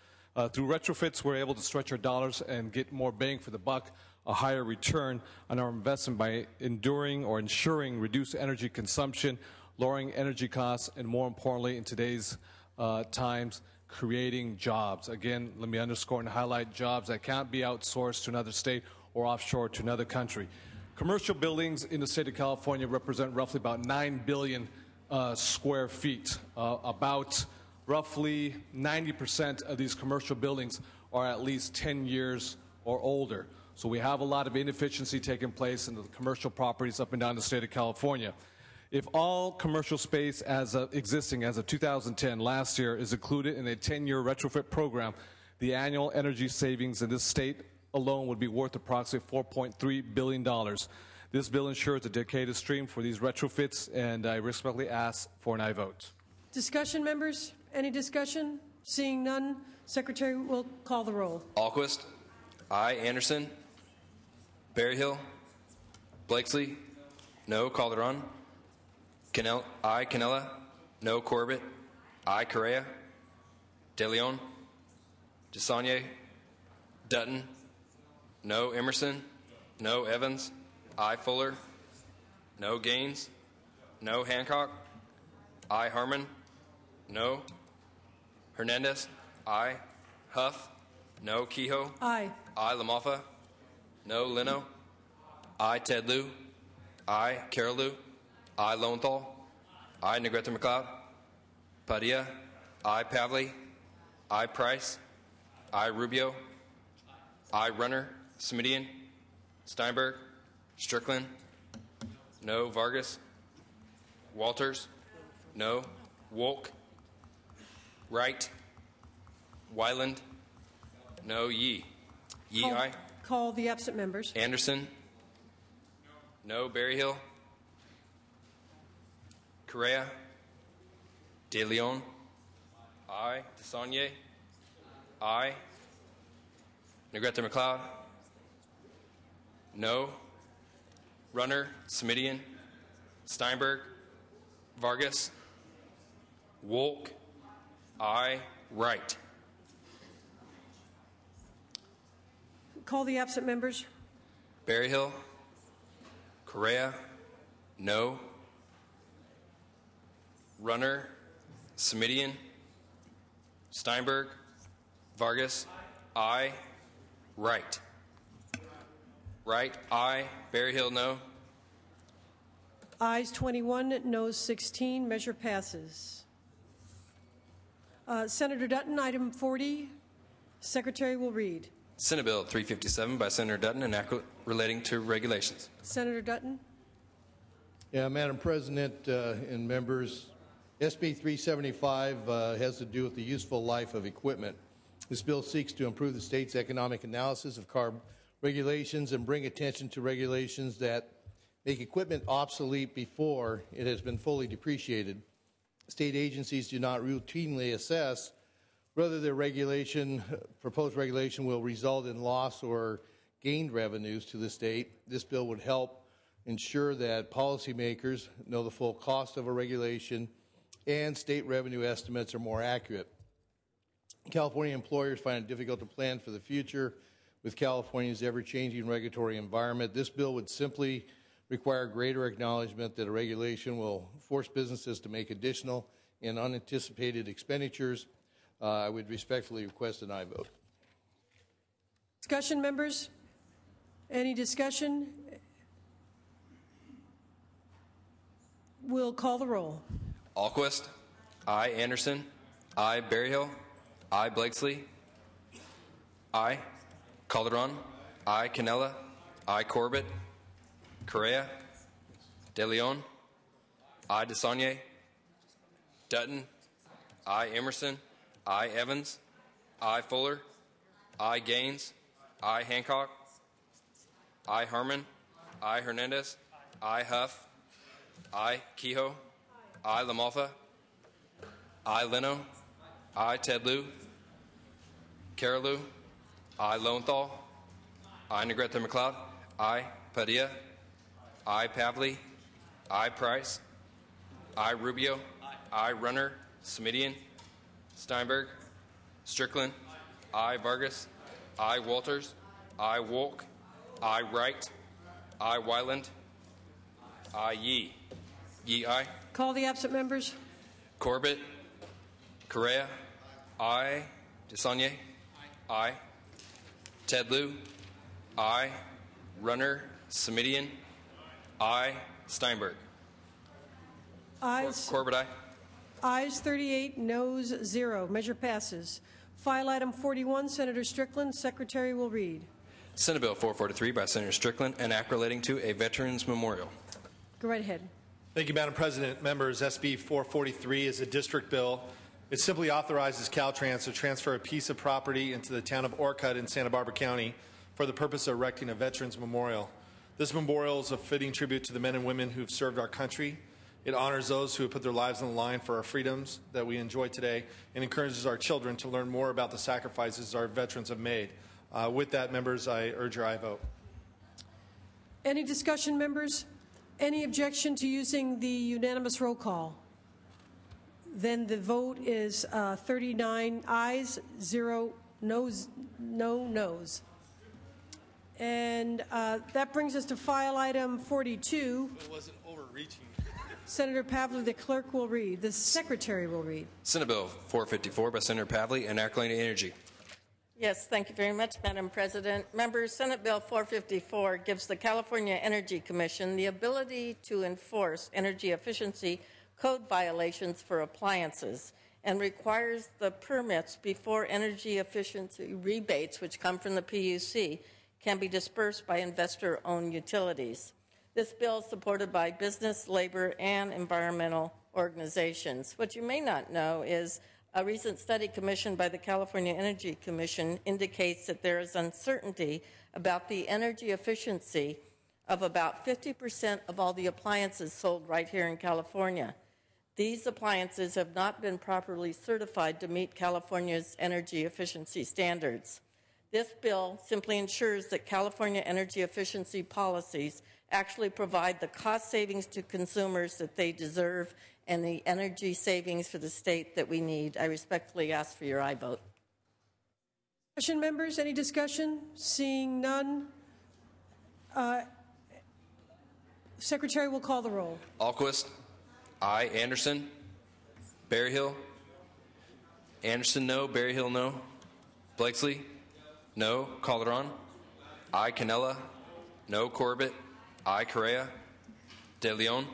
Through retrofits, we're able to stretch our dollars and get more bang for the buck, a higher return on our investment by ensuring reduced energy consumption, lowering energy costs, and more importantly, in today's times, creating jobs. Again, let me underscore and highlight jobs that can't be outsourced to another state or offshore to another country. Commercial buildings in the state of California represent roughly about 9 billion square feet. About roughly 90% of these commercial buildings are at least 10 years or older. So we have a lot of inefficiency taking place in the commercial properties up and down the state of California. If all commercial space existing as of 2010, last year, is included in a 10-year retrofit program, the annual energy savings in this state alone would be worth approximately $4.3 billion. This bill ensures a dedicated stream for these retrofits, and I respectfully ask for an aye vote. Discussion, members? Any discussion? Seeing none, Secretary will call the roll. Alquist. Aye. Anderson. Berryhill. Blakesley. No. Calderon. Aye. Canella. No. Corbett. Aye. Correa. De Leon. DeSaulnier. Dutton. No. Emerson. No. Evans. Aye. Fuller. No. Gaines. No. Hancock. Aye. Harmon. No. Hernandez. Aye. Huff. No. Kehoe. Aye. Aye. Lamalfa. No. Leno. Aye. Ted Lieu. Aye. Carol Lieu. Aye. Lowenthal. Aye. Negrete McLeod. Padilla. Aye. Pavley. Aye. Price. Aye. Rubio. Aye. Runner. Smidian. Steinberg. Strickland. No. Vargas. Walters. No. Wolk. Wright. Wyland. No. Yee. Yee, aye. Call the absent members. Anderson. No. Berryhill. Correa. De Leon. Aye. DeSaulnier. Aye. Negrete McLeod. No. Runner. Smidian. Steinberg. Vargas. Wolk. Aye. Wright. Call the absent members. Berryhill. Correa. No. Runner. Smidian. Steinberg. Vargas. Aye. Wright. Wright. Aye. Berryhill. No. Ayes 21, noes 16. Measure passes. Senator Dutton, item 40. Secretary will read. Senate Bill 357 by Senator Dutton, an act relating to regulations. Senator Dutton. Yeah, Madam President and members, SB 375 has to do with the useful life of equipment. This bill seeks to improve the state's economic analysis of car regulations and bring attention to regulations that make equipment obsolete before it has been fully depreciated. State agencies do not routinely assess whether their proposed regulation will result in loss or gained revenues to the state. This bill would help ensure that policymakers know the full cost of a regulation and state revenue estimates are more accurate. California employers find it difficult to plan for the future with California's ever-changing regulatory environment. This bill would simply require greater acknowledgement that a regulation will force businesses to make additional and unanticipated expenditures. I would respectfully request an aye vote. Discussion, members? Any discussion? We'll call the roll. Alquist. Aye. Anderson. Aye. Berryhill. Aye. Blakesley. Aye. Calderon. Aye. Canella. Aye. Corbett. Correa. De Leon. Aye. DeSaulnier. Dutton. Aye. Emerson. Aye. Evans. Aye. Fuller. Aye. Gaines. Aye. Hancock. Aye. Harmon. Aye. Hernandez. Aye. Huff. Aye. Kehoe. Aye. LaMalfa. Aye. Leno. Aye. Ted Lieu. Carolou. Aye. Lowenthal. Aye. Negrete McLeod. Aye. Padilla. Aye. Pavley. Aye. Price. Aye. Rubio. Aye. Runner. Smidian. Steinberg. Strickland. Aye. Vargas. Aye. Walters. Aye. Wolk. Aye. Wright. Aye. Wyland. Aye. Yee. Yee, aye. Call the absent members. Corbett. Correa. Aye. DeSaulnier. Aye. Ted Lieu. Aye. Runner. Smidian. Aye. Steinberg. Ayes. Corbett, aye. Ayes 38, noes 0. Measure passes. File item 41, Senator Strickland. Secretary will read. Senate Bill 443 by Senator Strickland, an act relating to a Veterans Memorial. Go right ahead. Thank you, Madam President. Members, SB 443 is a district bill. It simply authorizes Caltrans to transfer a piece of property into the town of Orcutt in Santa Barbara County for the purpose of erecting a Veterans Memorial. This memorial is a fitting tribute to the men and women who have served our country. It honors those who have put their lives on the line for our freedoms that we enjoy today and encourages our children to learn more about the sacrifices our veterans have made. With that, members, I urge your aye vote. Any discussion, members? Any objection to using the unanimous roll call? Then the vote is 39 ayes, 0 noes, no noes. And that brings us to file item 42. It wasn't overreaching. Senator Pavley, the clerk will read. The secretary will read. Senate Bill 454 by Senator Pavley, an act relating to energy. Yes, thank you very much, Madam President. Members, Senate Bill 454 gives the California Energy Commission the ability to enforce energy efficiency code violations for appliances and requires the permits before energy efficiency rebates, which come from the PUC, can be dispersed by investor-owned utilities. This bill is supported by business, labor, and environmental organizations. What you may not know is a recent study commissioned by the California Energy Commission indicates that there is uncertainty about the energy efficiency of about 50% of all the appliances sold right here in California. These appliances have not been properly certified to meet California's energy efficiency standards. This bill simply ensures that California energy efficiency policies actually provide the cost savings to consumers that they deserve and the energy savings for the state that we need. I respectfully ask for your aye vote. Discussion, members? Any discussion? Seeing none. Secretary will call the roll. Alquist. Aye. Anderson. Berryhill. Anderson, no. Berryhill, no. Blakesley. No. Calderon. Aye. Canella. No. Corbett. Aye. Correa. De Leon.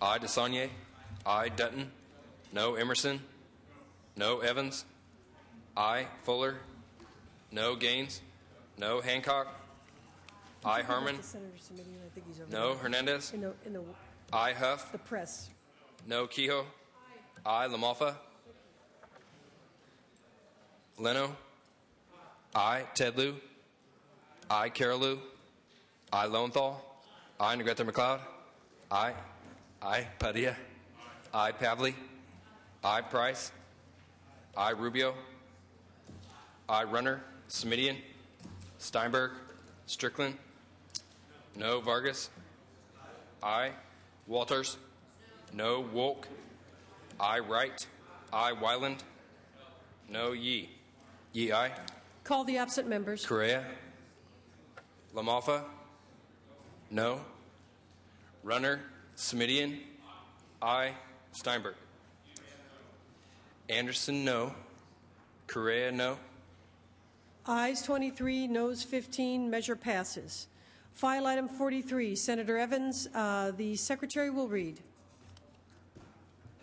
Aye. DeSaulnier. Aye. Dutton. No. Emerson. No. Evans. Aye. Fuller. No. Gaines. No. Hancock. Aye. Harmon. No. Hernandez. In the Aye. Huff. the press. No. Kehoe. Aye. LaMalfa. Leno. Aye. Ted Lieu. Aye. Carolou. Aye. Lowenthal. Aye. Negrete McLeod. Aye. Aye. Padilla. Aye. Pavley. Aye. Price. Aye. Rubio. Aye. Runner. Smidian. Steinberg. Strickland. No. Vargas. I. Walters. No. Wolk. I. Wright. I. Wyland. No. Yee. Yee, aye. Call the absent members. Correa. Lamalfa. No. Runner. Smidian. I. Steinberg. Anderson, no. Correa, no. Ayes 23, noes 15, measure passes. File item 43, Senator Evans. The Secretary will read.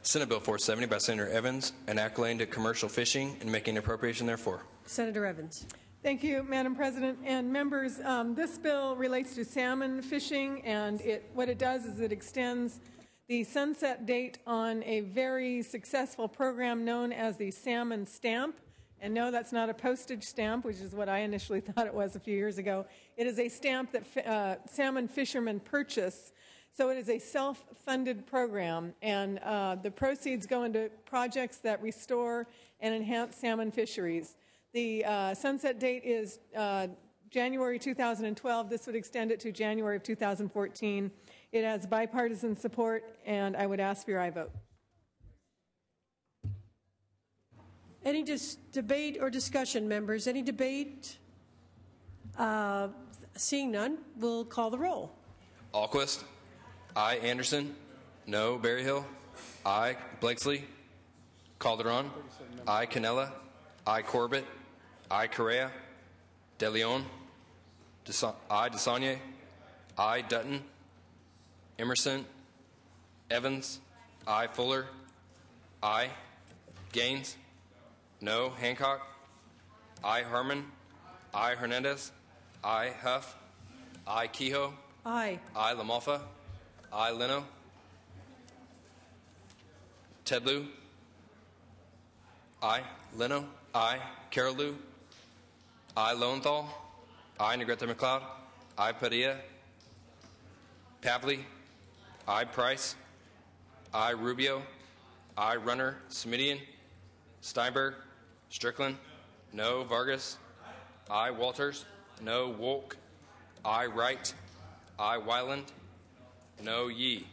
Senate Bill 470 by Senator Evans, enacting to commercial fishing and making appropriation therefore. Senator Evans. Thank you, Madam President and members. This bill relates to salmon fishing, and what it does is it extends the sunset date on a very successful program known as the Salmon Stamp. And no, that's not a postage stamp, which is what I initially thought it was a few years ago. It is a stamp that salmon fishermen purchase. So it is a self-funded program, and the proceeds go into projects that restore and enhance salmon fisheries. The sunset date is January 2012. This would extend it to January of 2014. It has bipartisan support, and I would ask for your aye vote. Any debate or discussion, members? Any debate? Seeing none, we'll call the roll. Alquist. I. Anderson. No. Berryhill. I. Blakesley. Calderon. I. Canella. I. Corbett. I. Correa. De Leon. I. DeSaulnier. I. Dutton. Emerson. Evans. I. Fuller. I. Gaines. No. Hancock. I. Harmon. I. Hernandez. I. Huff. I. Kehoe. Aye. I. Lamalfa. I. Leno. Tedlu. I. Leno. I. Carolu. I. Lowenthal. I. Negrete McLeod. I. Padilla. Pavley. I. Price. I. Rubio. I. Runner. Smidian. Steinberg. Strickland. No. Vargas. I. Walters. No. Wolk. I. Wright. I. Wyland. No. Yee.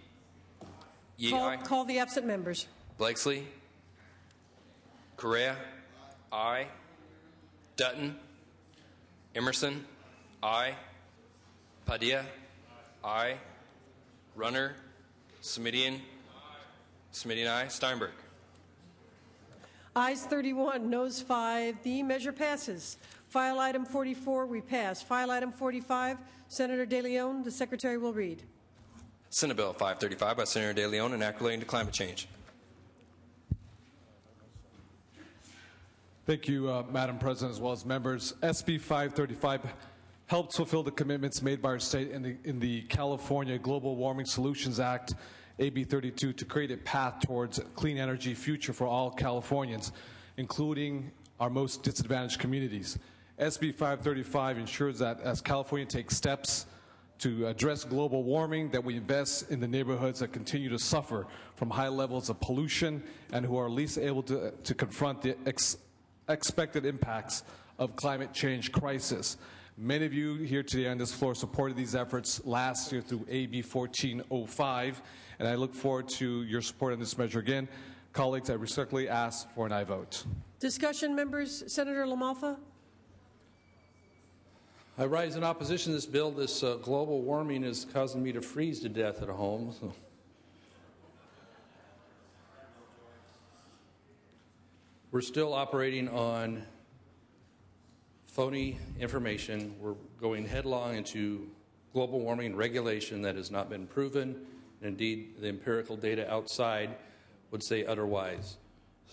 Yee, aye. Call the absent members. Blakesley. Correa. I. Dutton. Emerson. I. Padilla. I. Runner. Smidian. Smidian, aye. Steinberg. Ayes 31, noes 5. The measure passes. File item 44, we pass. File item 45, Senator De Leon. The Secretary will read. Senate Bill 535 by Senator De Leon, an act relating to climate change. Thank you, Madam President, as well as members. SB 535 helps fulfill the commitments made by our state in the California Global Warming Solutions Act, AB 32, to create a path towards a clean energy future for all Californians, including our most disadvantaged communities. SB 535 ensures that as California takes steps to address global warming, that we invest in the neighborhoods that continue to suffer from high levels of pollution and who are least able to confront the expected impacts of climate change crisis. Many of you here today on this floor supported these efforts last year through AB 1405, and I look forward to your support on this measure again. Colleagues, I respectfully ask for an aye vote. Discussion, members. Senator Lamalfa. I rise in opposition to this bill. This global warming is causing me to freeze to death at home. So. We're still operating on phony information. We're going headlong into global warming regulation that has not been proven. And indeed, the empirical data outside would say otherwise.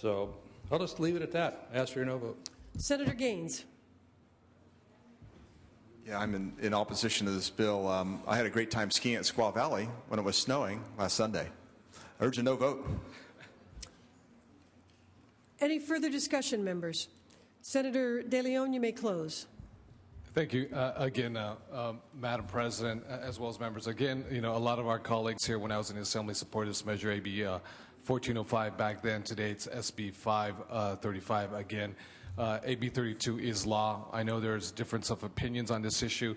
So I'll just leave it at that. I ask for your no vote. Senator Gaines. Yeah, I'm in opposition to this bill. I had a great time skiing at Squaw Valley when it was snowing last Sunday. I urge a no vote. Any further discussion, members? Senator De Leon, you may close. Thank you again, Madam President, as well as members. Again, you know, a lot of our colleagues here when I was in the Assembly supported this measure, AB 1405 back then. Today it's SB 535 again. AB 32 is law. I know there's difference of opinions on this issue.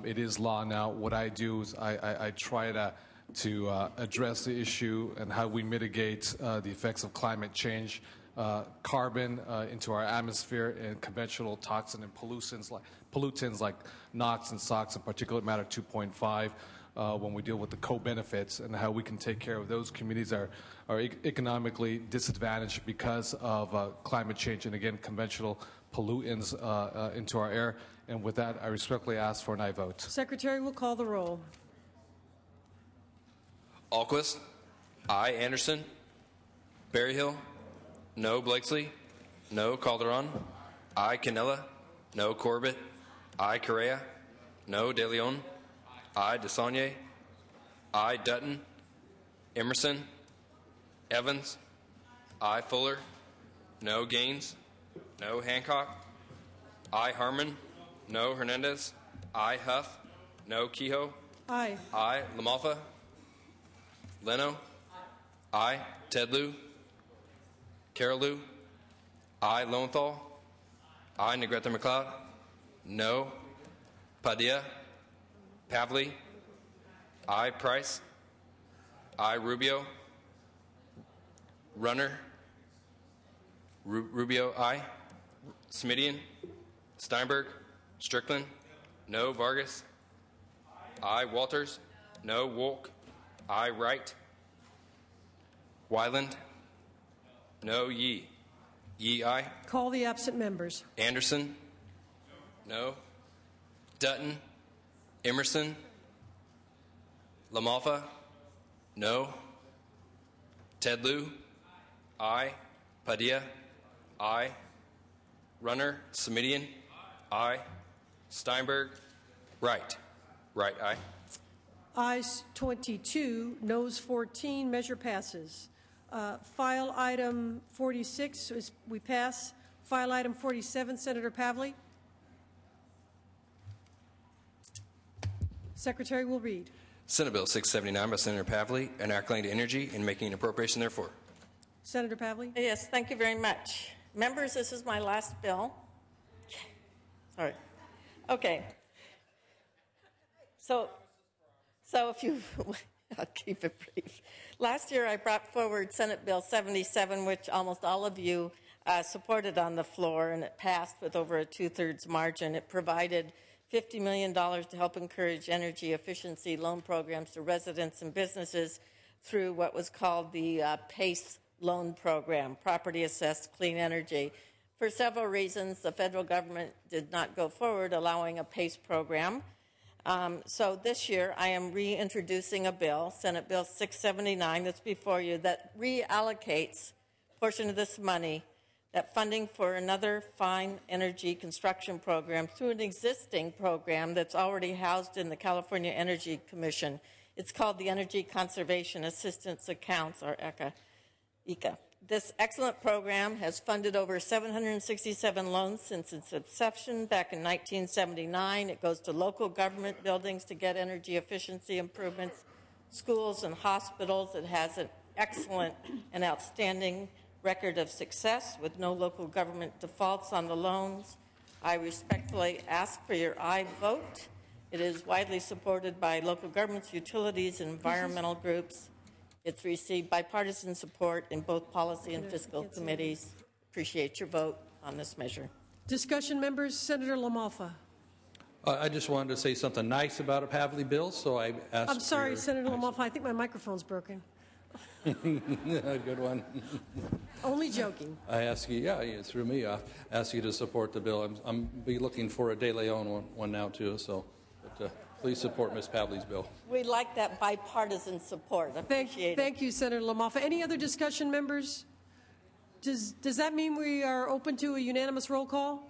It is law now. What I do is I try to to address the issue and how we mitigate the effects of climate change, carbon into our atmosphere, and conventional toxin and pollutants like NOx and SOx and particulate matter 2.5 when we deal with the co-benefits, and how we can take care of those communities that are economically disadvantaged because of climate change and, again, conventional pollutants into our air. And with that, I respectfully ask for an aye vote. Secretary will call the roll. Alquist. Aye. Anderson. Berryhill. No. Blakesley. No. Calderon. Aye. Canella. No. Corbett. Aye. Correa. No. De Leon. Aye. DeSaulnier. Aye. Dutton. Emerson. Evans. Aye. Fuller. No. Gaines. No. Hancock. Aye. Harmon. No. Hernandez. Aye. Huff. No. Kehoe. Aye. Aye. Lamalfa. Leno. Aye. Ted Lieu. Carol Lieu. Aye. Lowenthal. Aye. Negrete McLeod. No. Padilla. Pavley. Aye. Price. Aye. Rubio. Runner. Rubio. Aye. Smidian. Steinberg. Strickland. No. Vargas. Aye. Walters. No. Wolk. Aye. Wright. Wyland. No. Yee. Yee. Aye. Call the absent members. Anderson. No. Dutton. Emerson. Lamalfa. No. Ted Lieu. Aye. Padilla. Aye. Runner. Smidian. Aye. Steinberg. Wright. Wright. Aye. Ayes 22, noes 14, measure passes. File item 46, we pass. File item 47, Senator Pavley. Secretary will read. Senate Bill 679 by Senator Pavley, enacting to energy and making an appropriation therefore. Senator Pavley. Yes, thank you very much. Members, this is my last bill. Sorry. Okay. So if you, I'll keep it brief. Last year I brought forward Senate Bill 77, which almost all of you supported on the floor, and it passed with over a 2/3 margin. It provided $50 million to help encourage energy efficiency loan programs to residents and businesses through what was called the PACE loan program, Property Assessed Clean Energy. For several reasons, the federal government did not go forward allowing a PACE program. So this year I am reintroducing a bill, Senate Bill 679, that's before you, that reallocates a portion of this money, that funding for another fine energy construction program through an existing program that's already housed in the California Energy Commission. It's called the Energy Conservation Assistance Accounts, or ECA. This excellent program has funded over 767 loans since its inception back in 1979. It goes to local government buildings to get energy efficiency improvements, schools and hospitals. It has an excellent and outstanding record of success with no local government defaults on the loans. I respectfully ask for your aye vote. It is widely supported by local governments, utilities, and environmental groups. It's received bipartisan support in both policy and fiscal committees. Appreciate your vote on this measure. Discussion, members. Senator Lamalfa. I just wanted to say something nice about a Pavley bill, so I asked. I'm sorry, Senator Lamalfa. I think my microphone's broken. Good one. Only joking. I ask you, yeah, you threw me off. Ask you to support the bill. I'm be looking for a De Leon one now too. So, but, please support Ms. Pavley's bill. We like that bipartisan support. Appreciate it. Thank you, Senator Lamalfa. Any other discussion, members? Does that mean we are open to a unanimous roll call?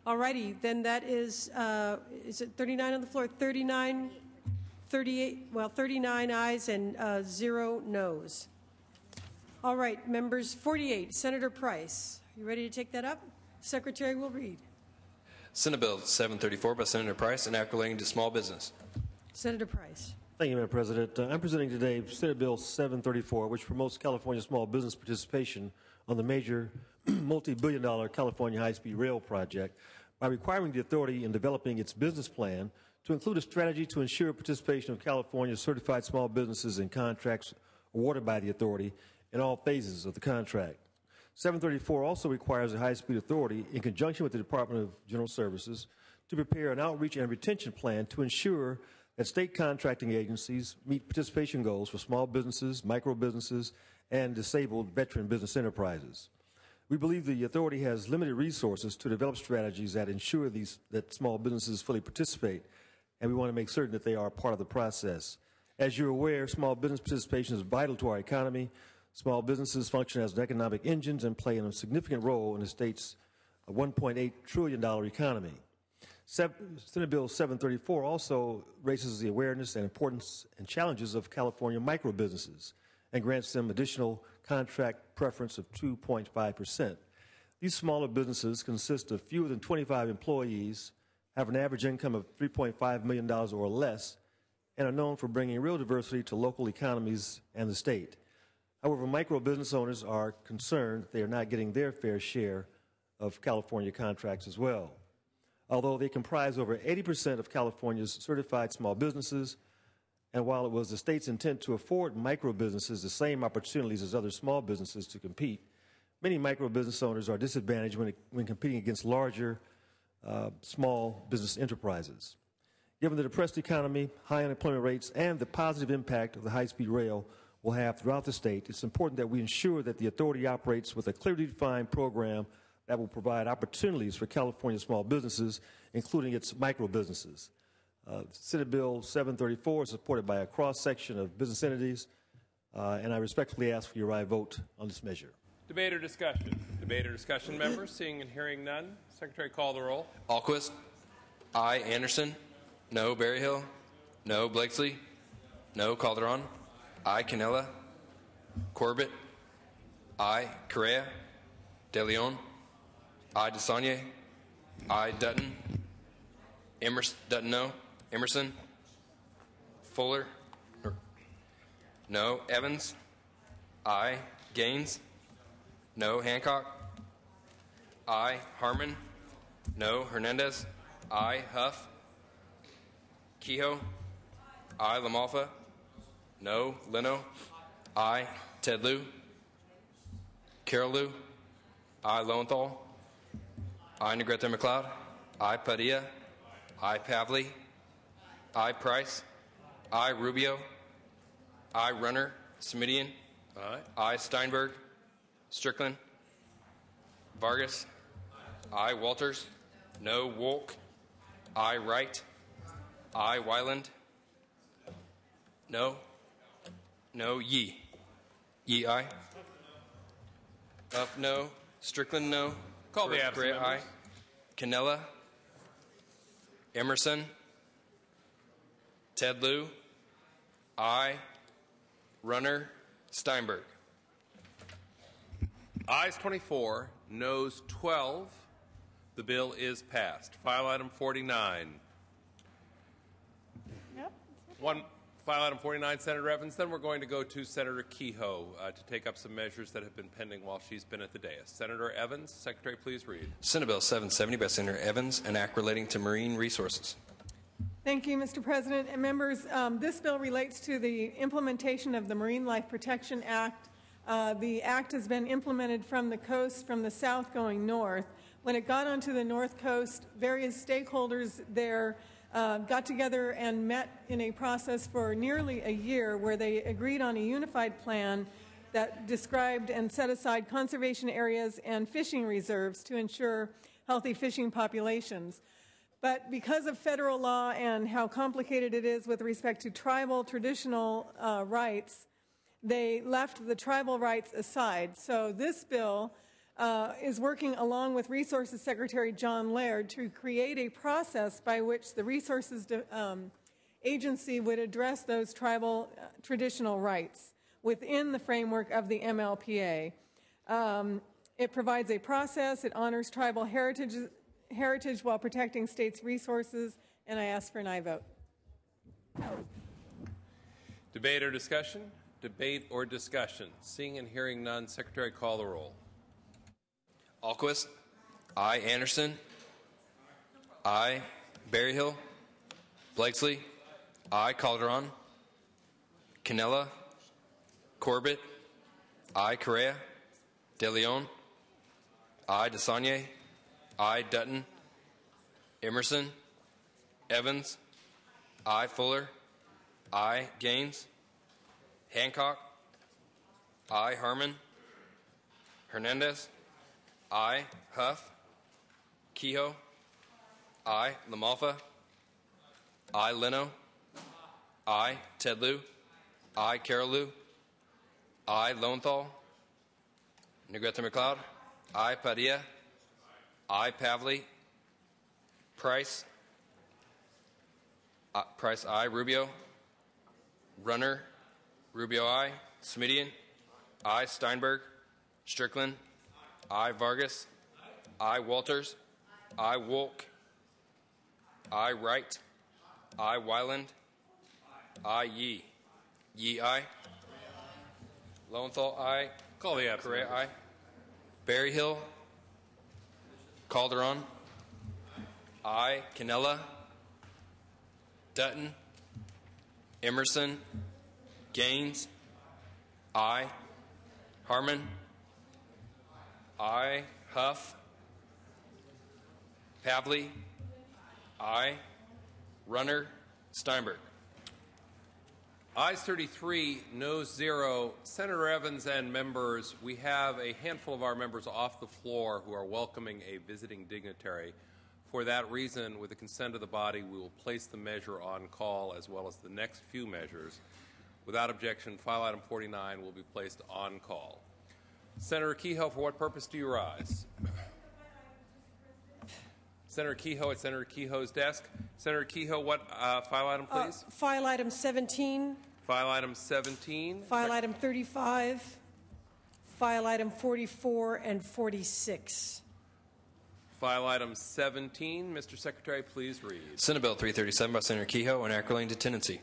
All righty, then that is it 39 on the floor? 39, 38, well, 39 ayes and 0 noes. All right, members, 48, Senator Price. You ready to take that up? Secretary will read. Senate Bill 734 by Senator Price, enacting relating to small business. Senator Price. Thank you, Madam President. I'm presenting today Senate Bill 734, which promotes California small business participation on the major multi-billion-dollar California high-speed rail project by requiring the authority in developing its business plan to include a strategy to ensure participation of California's certified small businesses in contracts awarded by the authority in all phases of the contract. 734 also requires the high-speed authority, in conjunction with the Department of General Services, to prepare an outreach and retention plan to ensure that state contracting agencies meet participation goals for small businesses, micro businesses, and disabled veteran business enterprises. We believe the authority has limited resources to develop strategies that ensure that small businesses fully participate, and we want to make certain that they are part of the process. As you're aware, small business participation is vital to our economy. Small businesses function as economic engines and play a significant role in the state's $1.8 trillion economy. Senate Bill 734 also raises the awareness and importance and challenges of California micro businesses and grants them additional contract preference of 2.5%. These smaller businesses consist of fewer than 25 employees, have an average income of $3.5 million or less, and are known for bringing real diversity to local economies and the state. However, micro business owners are concerned they are not getting their fair share of California contracts as well. Although they comprise over 80% of California's certified small businesses, and while it was the state's intent to afford micro businesses the same opportunities as other small businesses to compete, many micro business owners are disadvantaged when competing against larger small business enterprises. Given the depressed economy, high unemployment rates, and the positive impact of the high-speed rail will have throughout the state, it's important that we ensure that the authority operates with a clearly defined program that will provide opportunities for California small businesses, including its micro businesses. Senate Bill 734 is supported by a cross-section of business entities, and I respectfully ask for your aye vote on this measure. Debate or discussion? Debate or discussion, members? Seeing and hearing none. Secretary, call the roll. Alquist. Aye. Anderson. No. Berryhill. No. Blakesley. No. Calderon. Aye. Canella. Corbett. Aye. Correa. De Leon. Aye. DeSaulnier. Aye. Dutton. Dutton, no. Emerson. Fuller. No. Evans. Aye. Gaines. No. Hancock. Aye. Harmon. No. Hernandez. Aye. Huff. Kehoe. Aye. LaMalfa. No. Leno. Aye. Ted Lieu. Carol Lieu. Aye. Lowenthal. Aye. Negrete McLeod. Aye. Padilla. Aye. Pavley. Aye. Price. Aye. Rubio. Aye. Runner. Smidian. Aye. Aye. Steinberg. Strickland. Vargas. Aye. Walters. No. Wolk. Aye. Wright. Aye. Wyland. No. No. Yee. Yee, aye. Huff, no. Strickland, no. Call the absent Correa, aye. members. Canella. Emerson. Ted Lieu. Aye. Runner. Steinberg. Ayes 24, noes 12. The bill is passed. File item 49. Yep. File item 49, Senator Evans. Then we're going to go to Senator Kehoe to take up some measures that have been pending while she's been at the dais. Senator Evans, Secretary, please read. Senate Bill 770 by Senator Evans, an act relating to marine resources. Thank you, Mr. President. And members, this bill relates to the implementation of the Marine Life Protection Act. The act has been implemented from the coast, from the south going north. When it got onto the north coast, various stakeholders there got together and met in a process for nearly a year where they agreed on a unified plan that described and set aside conservation areas and fishing reserves to ensure healthy fishing populations. But because of federal law and how complicated it is with respect to tribal traditional rights, they left the tribal rights aside. So this bill is working along with Resources Secretary John Laird to create a process by which the Resources Agency would address those tribal traditional rights within the framework of the MLPA. It provides a process, it honors tribal heritage while protecting states' resources, and I ask for an aye vote. Debate or discussion? Debate or discussion? Seeing and hearing none, Secretary, call the roll. Alquist. Aye. Anderson. I Berryhill. Blakesley. I Calderon. Canella. Corbett. I Correa. De Leon. I DeSaulnier. I Dutton. Emerson. Evans. I Fuller. I Gaines. Hancock. I Harmon. Hernandez. I Huff. Kehoe. I Lamalfa. I Leno. I Ted Lieu. I Carol Lieu. I Lowenthal. Negrete McLeod. I Padilla. I Pavley. Price. Price I Rubio. Runner. Rubio I. Smidian. I Steinberg. Strickland. I Vargas. I Walters. I Wolk. I Wright. I Wyland. I Yee. Yee I. Lowenthal I. Call the absent. Correa I. Berryhill. Calderon. I. Canella. Dutton. Emerson. Gaines. I. Harmon. I. Huff. Pavley. I. Runner. Steinberg. Ayes 33, noes 0. Senator Evans and members, we have a handful of our members off the floor who are welcoming a visiting dignitary. For that reason, with the consent of the body, we will place the measure on call as well as the next few measures. Without objection, file item 49 will be placed on call. Senator Kehoe, for what purpose do you rise? Senator Kehoe at Senator Kehoe's desk. Senator Kehoe, what file item, please? File item 17. File item 17. File item 35. File item 44 and 46. File item 17. Mr. Secretary, please read. Senate Bill 337 by Senator Kehoe and Acrolean to tenancy.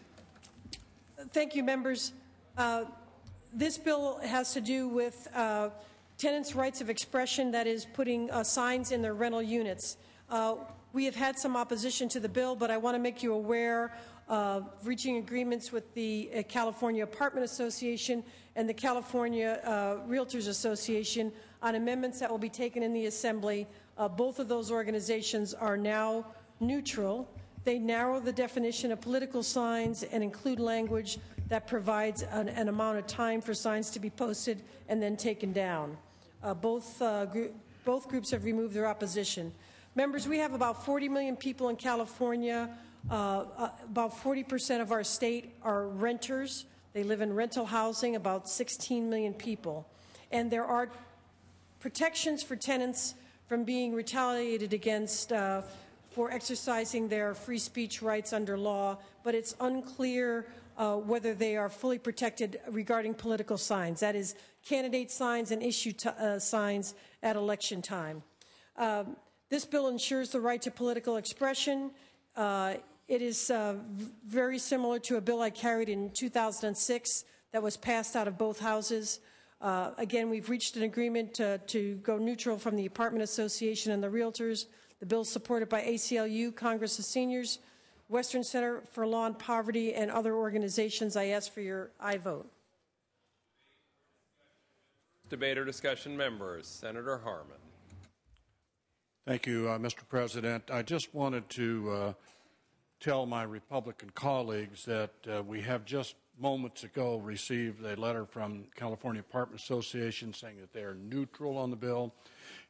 Thank you, members. This bill has to do with tenants' rights of expression, that is, putting signs in their rental units. We have had some opposition to the bill, but I want to make you aware of reaching agreements with the California Apartment Association and the California Realtors Association on amendments that will be taken in the Assembly. Both of those organizations are now neutral. They narrow the definition of political signs and include language that provides an amount of time for signs to be posted and then taken down. Both groups have removed their opposition. Members, we have about 40 million people in California. About 40% of our state are renters. They live in rental housing, about 16 million people. And there are protections for tenants from being retaliated against for exercising their free speech rights under law, but it's unclear whether they are fully protected regarding political signs, that is, candidate signs and issue signs at election time. This bill ensures the right to political expression. It is very similar to a bill I carried in 2006 that was passed out of both houses. Again, we've reached an agreement to go neutral from the Apartment Association and the Realtors. The bill is supported by ACLU, Congress of Seniors, Western Center for Law and Poverty, and other organizations. I ask for your aye vote. Debate or discussion, members. Senator Harmon. Thank you, Mr. President. I just wanted to tell my Republican colleagues that we have just moments ago received a letter from California Apartment Association saying that they are neutral on the bill,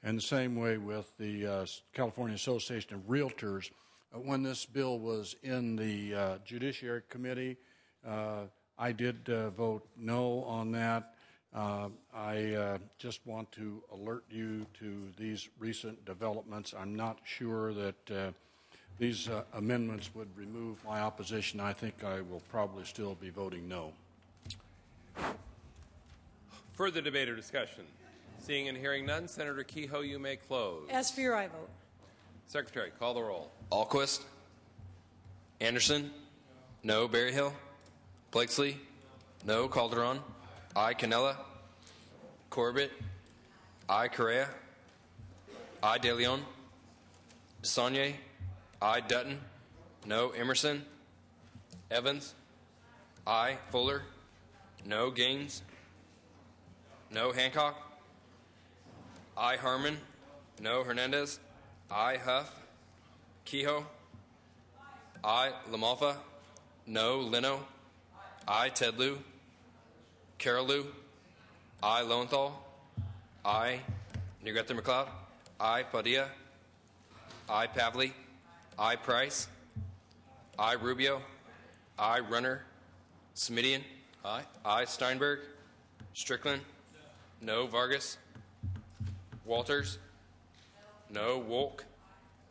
and the same way with the California Association of Realtors. When this bill was in the Judiciary Committee, I did vote no on that. I just want to alert you to these recent developments. I'm not sure that these amendments would remove my opposition. I think I will probably still be voting no. Further debate or discussion? Seeing and hearing none, Senator Kehoe, you may close. Ask for your aye vote. Secretary, call the roll. Alquist. Anderson. No. Berryhill. Blakesley. No. Calderon. I. Canella. Corbett. I. Correa. I. De Leon. DeSaulnier. I. Dutton. No. Emerson. Evans. I. Fuller. No. Gaines. No. Hancock. I. Harmon. No. Hernandez. I. Huff. Kehoe. I. LaMalfa. No. Leno. I. Tedlew. Carolou. I. Lowenthal. I. Negrete McLeod. I. Padilla. I. Pavley. I. Price. I. Rubio. I. Runner. Smidian. Aye. I. Steinberg. Strickland. No. Vargas. Walters. No. Wolk.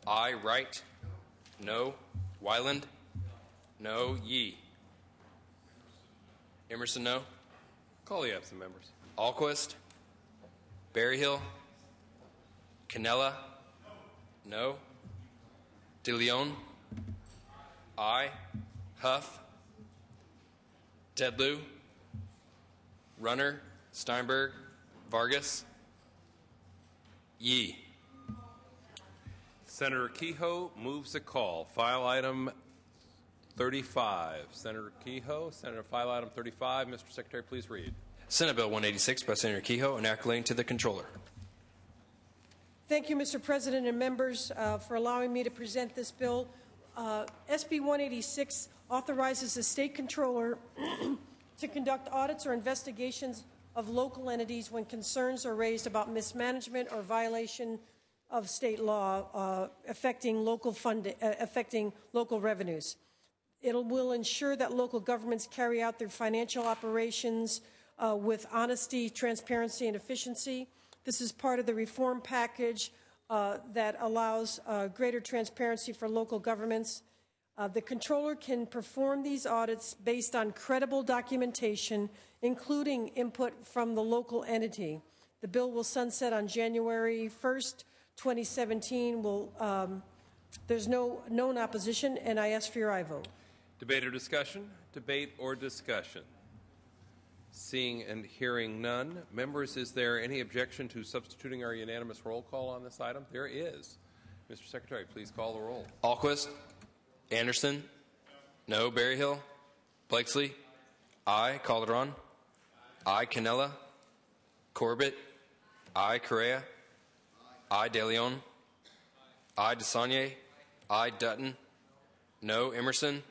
I. Wright. No. Wyland. No. Yee. Emerson, no. Call the absent members. Alquist. Berryhill. Cannella. No. De Leon. I. Huff. Tedlew. Runner. Steinberg. Vargas. Yee. Senator Kehoe moves the call. File item 35. Senator Kehoe, Senator File item 35. Mr. Secretary, please read. Senate Bill 186 by Senator Kehoe and accolating to the Controller. Thank you, Mr. President and members, for allowing me to present this bill. SB 186 authorizes the State Controller to conduct audits or investigations of local entities when concerns are raised about mismanagement or violation of state law affecting local revenues. It will ensure that local governments carry out their financial operations with honesty, transparency, and efficiency. This is part of the reform package that allows greater transparency for local governments. The Controller can perform these audits based on credible documentation, including input from the local entity. The bill will sunset on January 1st, 2017. There's no known opposition, and I ask for your aye vote. Debate or discussion? Debate or discussion? Seeing and hearing none. Members, is there any objection to substituting our unanimous roll call on this item? There is. Mr. Secretary, please call the roll. Alquist. Anderson. No. Berryhill. Blakesley. I. Calderon. I. Cannella. Corbett. I. Correa. I. De Leon. I. DeSaulnier. I. Dutton. No. Emerson.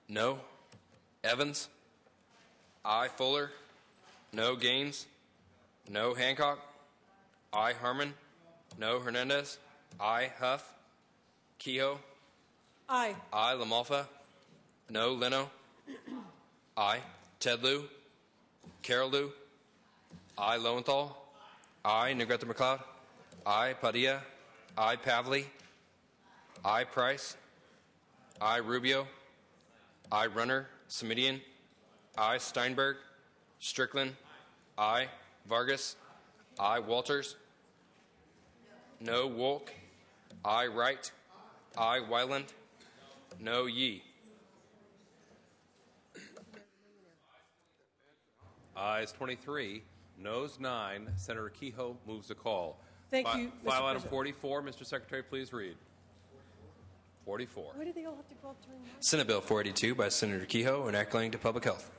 No. Evans. I. Fuller. No. Gaines. No. Hancock. I. Harmon. No. Hernandez. I. Huff. Kehoe. Aye. I. LaMalfa. No. Leno. I. Tedlew. Carolou. I. Lowenthal. I. Negrete McLeod. I. Padilla. I. Pavley. I. Price. I. Rubio. I. Runner. Smidian. I. Steinberg. Strickland. I. Vargas. I. Walters. No. Wolk. I. Wright. I. Wyland. No. Yee. Ayes 23, noes 9. Senator Kehoe moves the call. Thank you, Mr. File item President. 44. Mr. Secretary, please read. 44. Why do they all have to go up during that? Senate Bill 482 by Senator Kehoe and accolating to public health.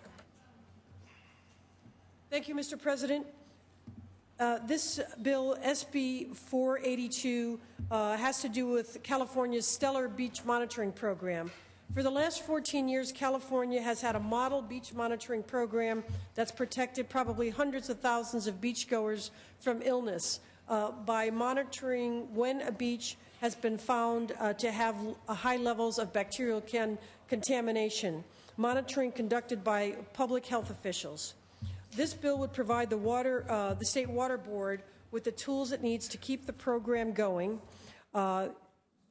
Thank you, Mr. President. This bill, SB 482, has to do with California's Stellar Beach Monitoring Program. For the last 14 years, California has had a model beach monitoring program that's protected probably hundreds of thousands of beachgoers from illness by monitoring when a beach has been found to have high levels of bacterial contamination, monitoring conducted by public health officials. This bill would provide the State Water Board with the tools it needs to keep the program going.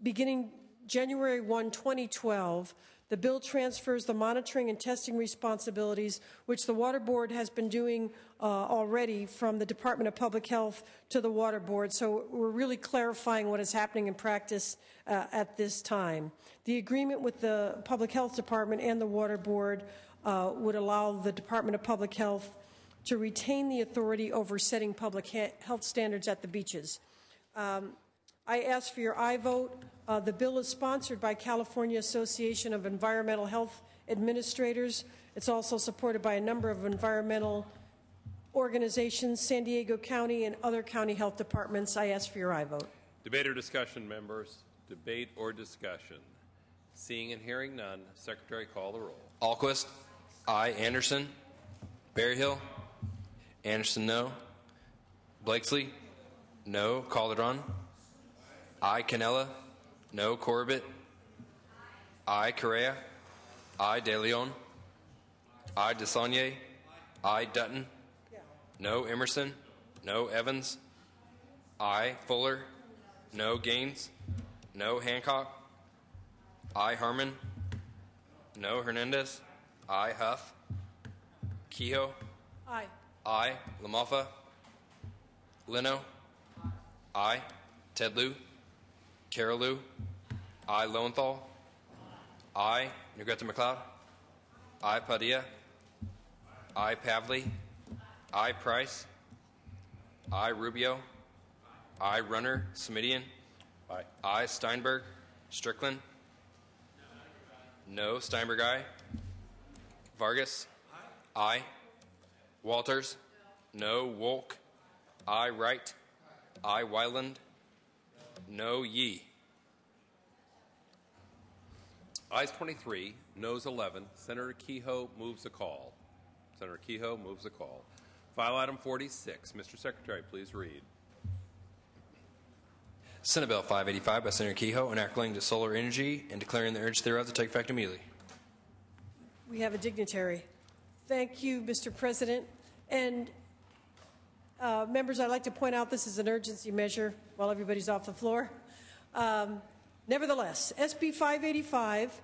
Beginning January 1, 2012, the bill transfers the monitoring and testing responsibilities, which the Water Board has been doing already, from the Department of Public Health to the Water Board. So we're really clarifying what is happening in practice at this time. The agreement with the Public Health Department and the Water Board would allow the Department of Public Health to retain the authority over setting public health standards at the beaches. I ask for your aye vote. The bill is sponsored by California Association of Environmental Health Administrators. It's also supported by a number of environmental organizations, San Diego County and other county health departments. I ask for your aye vote. Debate or discussion, members? Debate or discussion? Seeing and hearing none, Secretary, call the roll. Alquist. Aye. Anderson. Berryhill. Anderson, no. Blakesley. No. Calderon. Aye. Canella. No. Corbett. Aye. Correa. Aye. De Leon. Aye. DeSaulnier. Aye. Dutton. No. Emerson. No. Evans. Aye. Fuller. No. Gaines. No. Hancock. Aye. Harmon. No. Hernandez. Aye. Huff. Kehoe. Aye. Aye. LaMalfa. Leno. Aye. Ted Lieu. Carol Lieu. Aye. Lowenthal. Aye. Negrete McLeod. Aye. Padilla. Aye. Pavley. Aye. Price. Aye. Rubio. Aye. Runner. Smidian. Aye. Aye. Steinberg. Strickland. No. Steinberg. Aye. Vargas. Aye. Walters. No. Wolk. Aye. Wright. Aye. Wyland. No. Yee. Ayes 23, noes 11. Senator Kehoe moves the call. Senator Kehoe moves the call. File item 46. Mr. Secretary, please read. Senate Bill 585 by Senator Kehoe, enacting to solar energy and declaring the urge thereof to take effect immediately. We have a dignitary. Thank you, Mr. President. And members, I'd like to point out this is an urgency measure while everybody's off the floor. Nevertheless, SB 585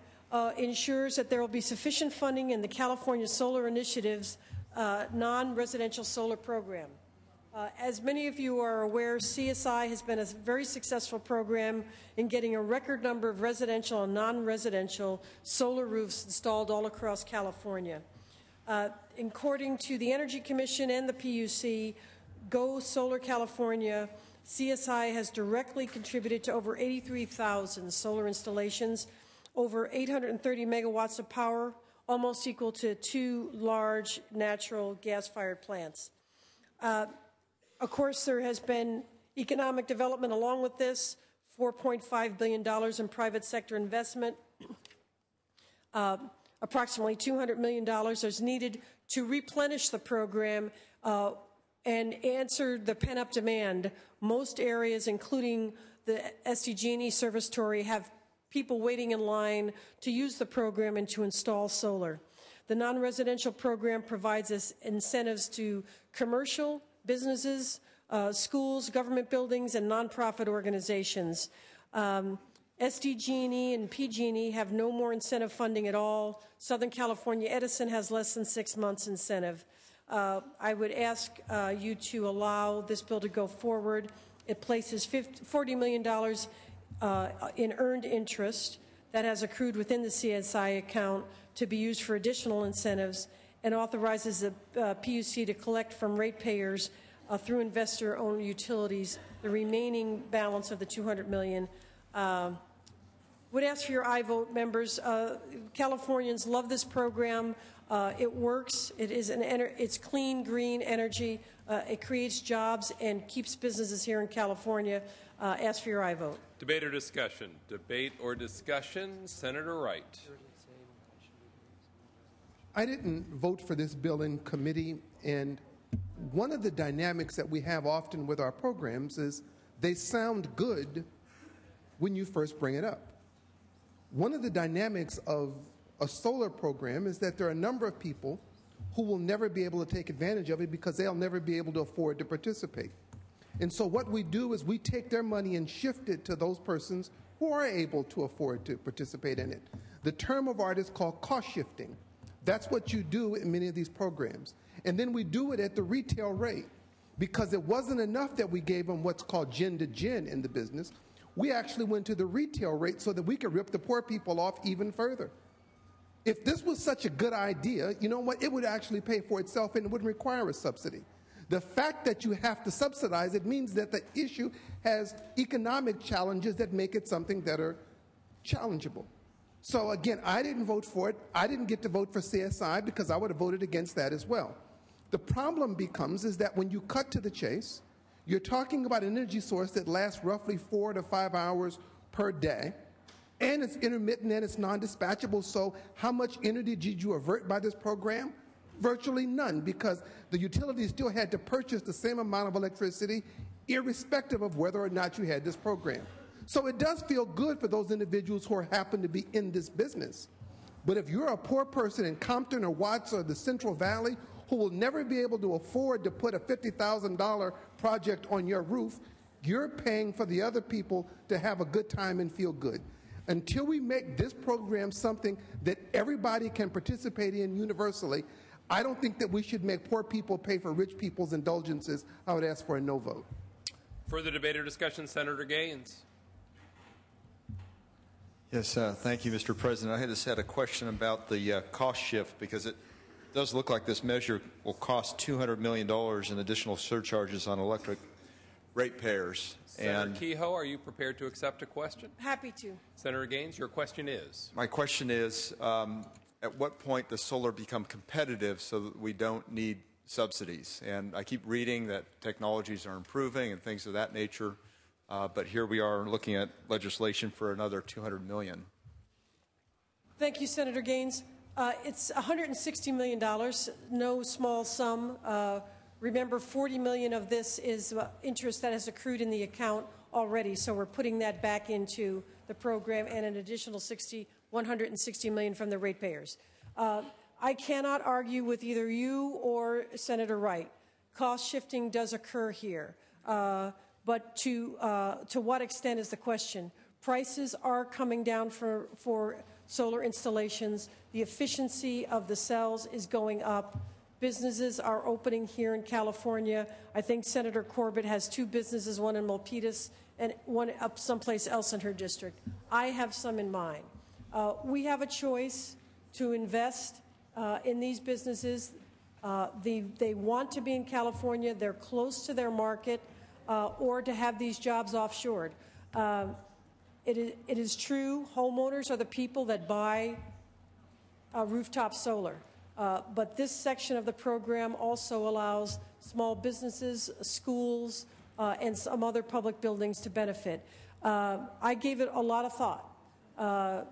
ensures that there will be sufficient funding in the California Solar Initiative's non-residential solar program. As many of you are aware, CSI has been a very successful program in getting a record number of residential and non-residential solar roofs installed all across California. According to the Energy Commission and the PUC, Go Solar California, CSI has directly contributed to over 83,000 solar installations, over 830 megawatts of power, almost equal to 2 large natural gas-fired plants. Of course, there has been economic development along with this, $4.5 billion in private sector investment. Approximately $200 million is needed to replenish the program and answer the pent-up demand. Most areas, including the SDG&E service territory, have people waiting in line to use the program and to install solar. The non-residential program provides us incentives to commercial, businesses, schools, government buildings, and nonprofit organizations. SDG&E and PG&E have no more incentive funding at all. Southern California Edison has less than 6 months incentive. I would ask you to allow this bill to go forward. It places $40 million in earned interest that has accrued within the CSI account to be used for additional incentives, and authorizes the PUC to collect from ratepayers through investor-owned utilities the remaining balance of the $200 million. Would ask for your aye vote, members. Californians love this program. It works. It's clean, green energy. It creates jobs and keeps businesses here in California. Ask for your aye vote. Debate or discussion? Debate or discussion? Senator Wright. I didn't vote for this bill in committee, and one of the dynamics that we have often with our programs is they sound good when you first bring it up. One of the dynamics of a solar program is that there are a number of people who will never be able to take advantage of it because they'll never be able to afford to participate. And so what we do is we take their money and shift it to those persons who are able to afford to participate in it. The term of art is called cost shifting. That's what you do in many of these programs. And then we do it at the retail rate, because it wasn't enough that we gave them what's called gin to gin in the business. We actually went to the retail rate so that we could rip the poor people off even further. If this was such a good idea, you know what? It would actually pay for itself and it wouldn't require a subsidy. The fact that you have to subsidize it means that the issue has economic challenges that make it something that are challengeable. So again, I didn't vote for it. I didn't get to vote for CSI because I would have voted against that as well. The problem becomes is that when you cut to the chase, you're talking about an energy source that lasts roughly 4 to 5 hours per day, and it's intermittent and it's non-dispatchable. So how much energy did you avert by this program? Virtually none, because the utilities still had to purchase the same amount of electricity irrespective of whether or not you had this program. So it does feel good for those individuals who happen to be in this business. But if you're a poor person in Compton or Watts or the Central Valley who will never be able to afford to put a $50,000 project on your roof, you're paying for the other people to have a good time and feel good. Until we make this program something that everybody can participate in universally, I don't think that we should make poor people pay for rich people's indulgences. I would ask for a no vote. Further debate or discussion, Senator Gaines. Yes, thank you, Mr. President. I just had a question about the cost shift, because it does look like this measure will cost $200 million in additional surcharges on electric ratepayers. Senator Kehoe, are you prepared to accept a question? Happy to. Senator Gaines, your question is? My question is, at what point does solar become competitive so that we don't need subsidies? And I keep reading that technologies are improving and things of that nature, but here we are looking at legislation for another $200 million. Thank you, Senator Gaines. It's $160 million, no small sum. Remember, $40 million of this is interest that has accrued in the account already, so we're putting that back into the program, and an additional $160 million from the ratepayers. I cannot argue with either you or Senator Wright. Cost shifting does occur here, but to what extent is the question? Prices are coming down for solar installations. The efficiency of the cells is going up. Businesses are opening here in California. I think Senator Corbett has 2 businesses, one in Milpitas and one up someplace else in her district. I have some in mind. We have a choice to invest in these businesses. They want to be in California. They're close to their market, or to have these jobs offshored. It is true, homeowners are the people that buy rooftop solar. But this section of the program also allows small businesses, schools, and some other public buildings to benefit. I gave it a lot of thought.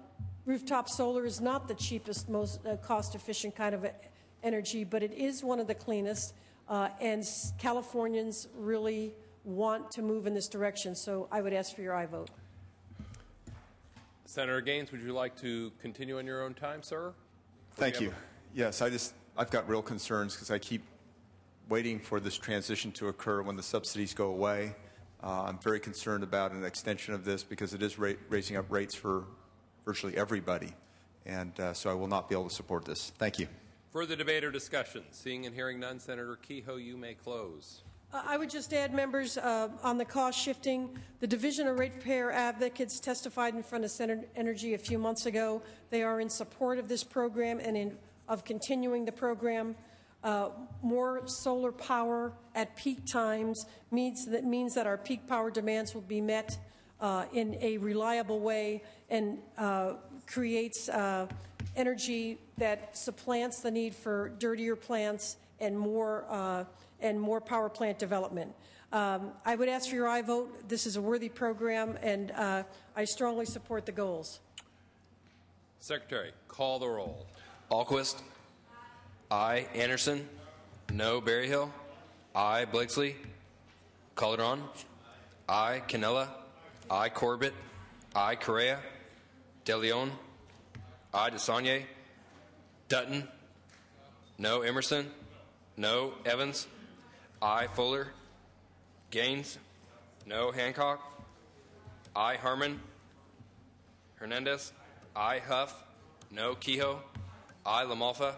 Rooftop solar is not the cheapest, most cost-efficient kind of energy, but it is one of the cleanest, and Californians really want to move in this direction, so I would ask for your aye vote. Senator Gaines, would you like to continue on your own time, sir? Thank you. Yes, I've got real concerns because I keep waiting for this transition to occur when the subsidies go away. I'm very concerned about an extension of this because it is raising up rates for virtually everybody, and so I will not be able to support this. Thank you. Further debate or discussion? Seeing and hearing none, Senator Kehoe, you may close. I would just add, members, on the cost shifting, the Division of Ratepayer Advocates testified in front of Senate Energy a few months ago. They are in support of this program and of continuing the program. More solar power at peak times means that our peak power demands will be met in a reliable way and creates energy that supplants the need for dirtier plants and more power plant development. I would ask for your aye vote. This is a worthy program, and I strongly support the goals. Secretary, call the roll. Alquist. Aye. Anderson. No. Berryhill. Aye. Blakesley. Calderon. Aye. Canella. Aye. Corbett. Aye. Correa. De Leon. Aye. DeSaulnier. Dutton. No. Emerson. No. Evans. Aye. Fuller. Gaines. No. Hancock. Aye. Harmon. Hernandez. Aye. Huff. No. Kehoe. Aye. LaMalfa.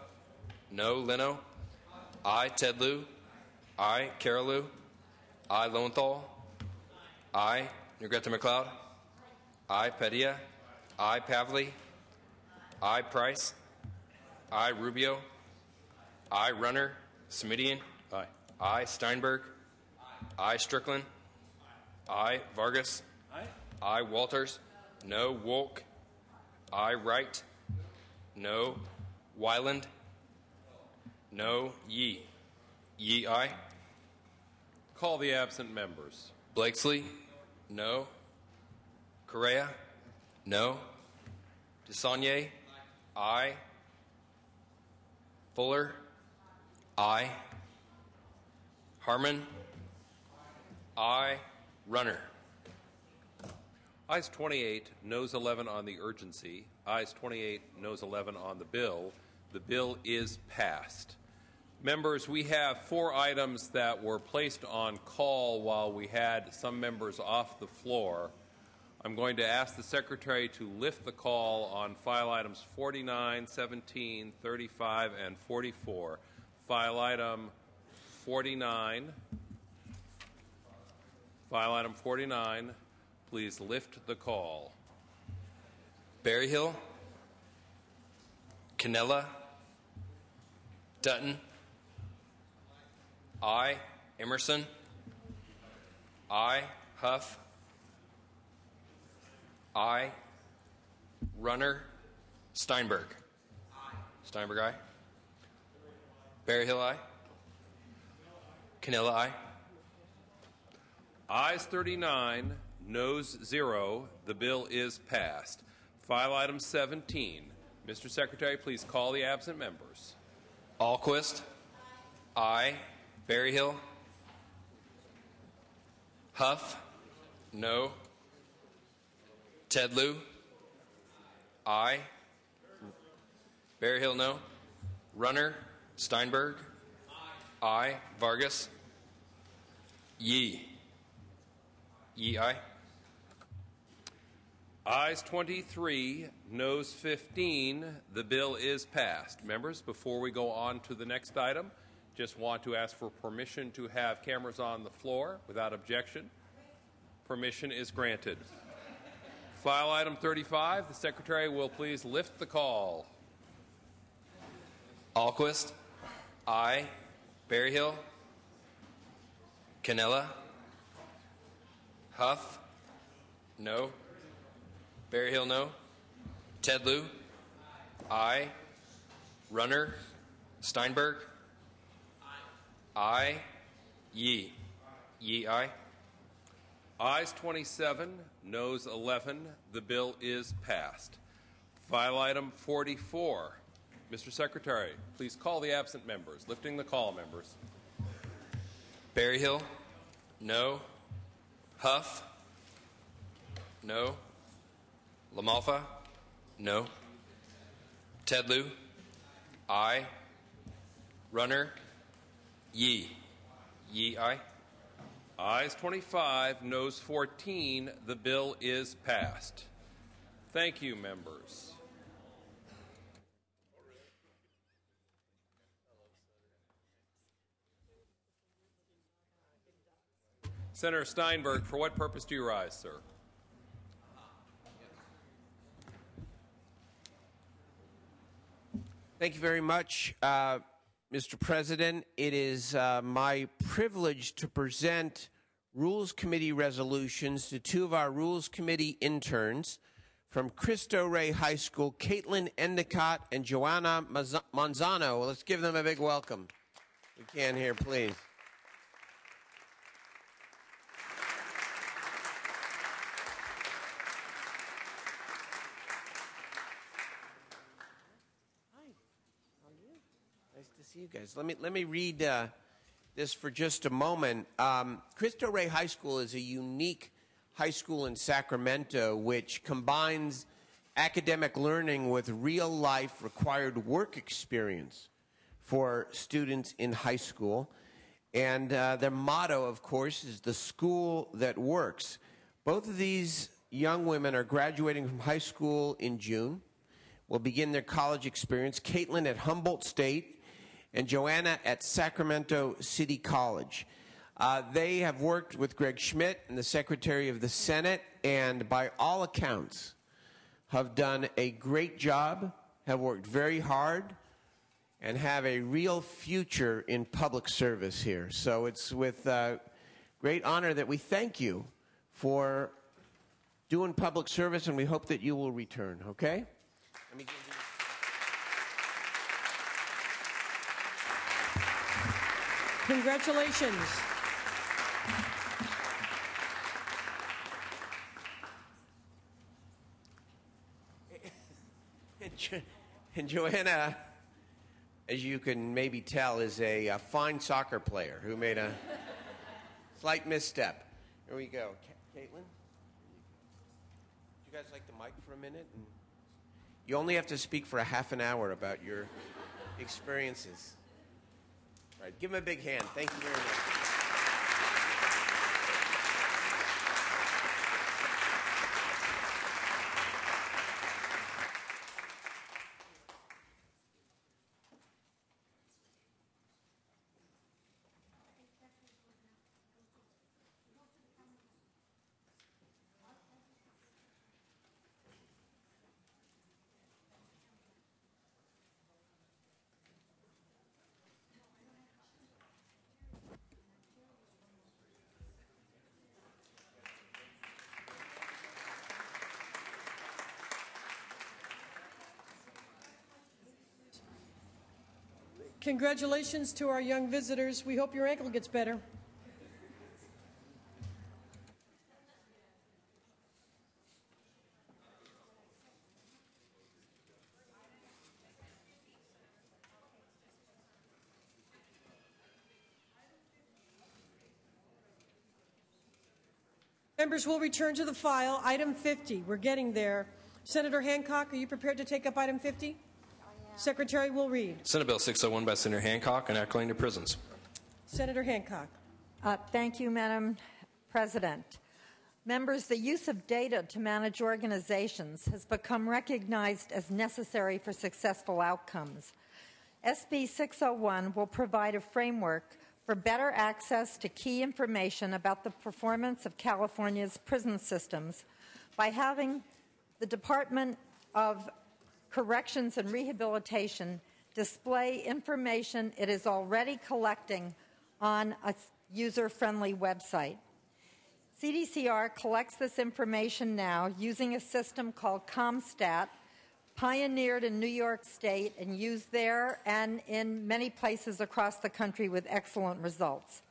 No. Leno. Aye. Tedlew. Aye. Carolou. Aye. Lowenthal. Aye. Negrete McLeod. Aye. Padilla. Aye. Pavley. Aye. Price. Aye. Rubio. Aye. Runner. Smidian. Aye. I. Steinberg. I. Strickland. I. Vargas. I. Walters. No. Wolk. I. Wright. No. Wyland. No. Yee. Yee, aye. Call the absent members. Blakesley. No. Correa. No. DeSaulnier. Aye. Fuller. Aye. Harmon. Aye. Runner. Ayes 28, noes 11 on the urgency. Ayes 28, noes 11 on the bill. The bill is passed. Members, we have 4 items that were placed on call while we had some members off the floor. I'm going to ask the Secretary to lift the call on file items 49, 17, 35, and 44. File item 49. File item 49. Please lift the call. Berryhill. Cannella. Dutton. I. Emerson. I. Huff. I. Runner. Steinberg. Steinberg, aye. Berryhill, aye. Cannella, aye. Ayes 39, noes 0. The bill is passed. File item 17. Mr. Secretary, please call the absent members. Alquist. Aye. Berryhill. Huff. No. Tedlew. Aye. Berryhill, no. Runner. Steinberg. Aye. Vargas. Yee. Yee, aye. Ayes 23, noes 15. The bill is passed. Members, before we go on to the next item, just want to ask for permission to have cameras on the floor without objection. Permission is granted. File item 35, the Secretary will please lift the call. Alquist. Aye. Berryhill. Cannella. Huff. No. Berryhill, no. Tedlew. Aye. Runner. Steinberg. Aye. Yee. Yee, aye. Ayes 27, noes 11. The bill is passed. File item 44. Mr. Secretary, please call the absent members. Lifting the call, members. Berryhill. No. Huff. No. LaMalfa. No. Tedlew. Aye. Runner. Yee. Yee, aye. Ayes 25, noes 14. The bill is passed. Thank you, members. Senator Steinberg, for what purpose do you rise, sir? Thank you very much, Mr. President. It is my privilege to present Rules Committee resolutions to 2 of our Rules Committee interns from Cristo Rey High School, Caitlin Endicott and Joanna Manzano. Let's give them a big welcome. We can here, please. You guys, let me read this for just a moment. Cristo Rey High School is a unique high school in Sacramento which combines academic learning with real-life required work experience for students in high school. And their motto, of course, is the school that works. Both of these young women are graduating from high school in June, will begin their college experience. Caitlin at Humboldt State, and Joanna at Sacramento City College. They have worked with Greg Schmidt and the Secretary of the Senate, and by all accounts have done a great job, have worked very hard, and have a real future in public service here. So it's with great honor that we thank you for doing public service, and we hope that you will return, okay? Let me give you... Congratulations. And Joanna, as you can maybe tell, is a fine soccer player who made a slight misstep. Here we go. Caitlin? Would you guys like the mic for a minute? And you only have to speak for a half an hour about your experiences. All right, give him a big hand. Thank you very much. Congratulations to our young visitors. We hope your ankle gets better. Members will return to the file. Item 50, we're getting there. Senator Hancock, are you prepared to take up item 50? Secretary will read. Senate Bill 601 by Senator Hancock, enacting to prisons. Senator Hancock. Thank you, Madam President. Members, the use of data to manage organizations has become recognized as necessary for successful outcomes. SB 601 will provide a framework for better access to key information about the performance of California's prison systems by having the Department of Corrections and Rehabilitation display information it is already collecting on a user-friendly website. CDCR collects this information now using a system called CompStat, pioneered in New York State and used there and in many places across the country with excellent results.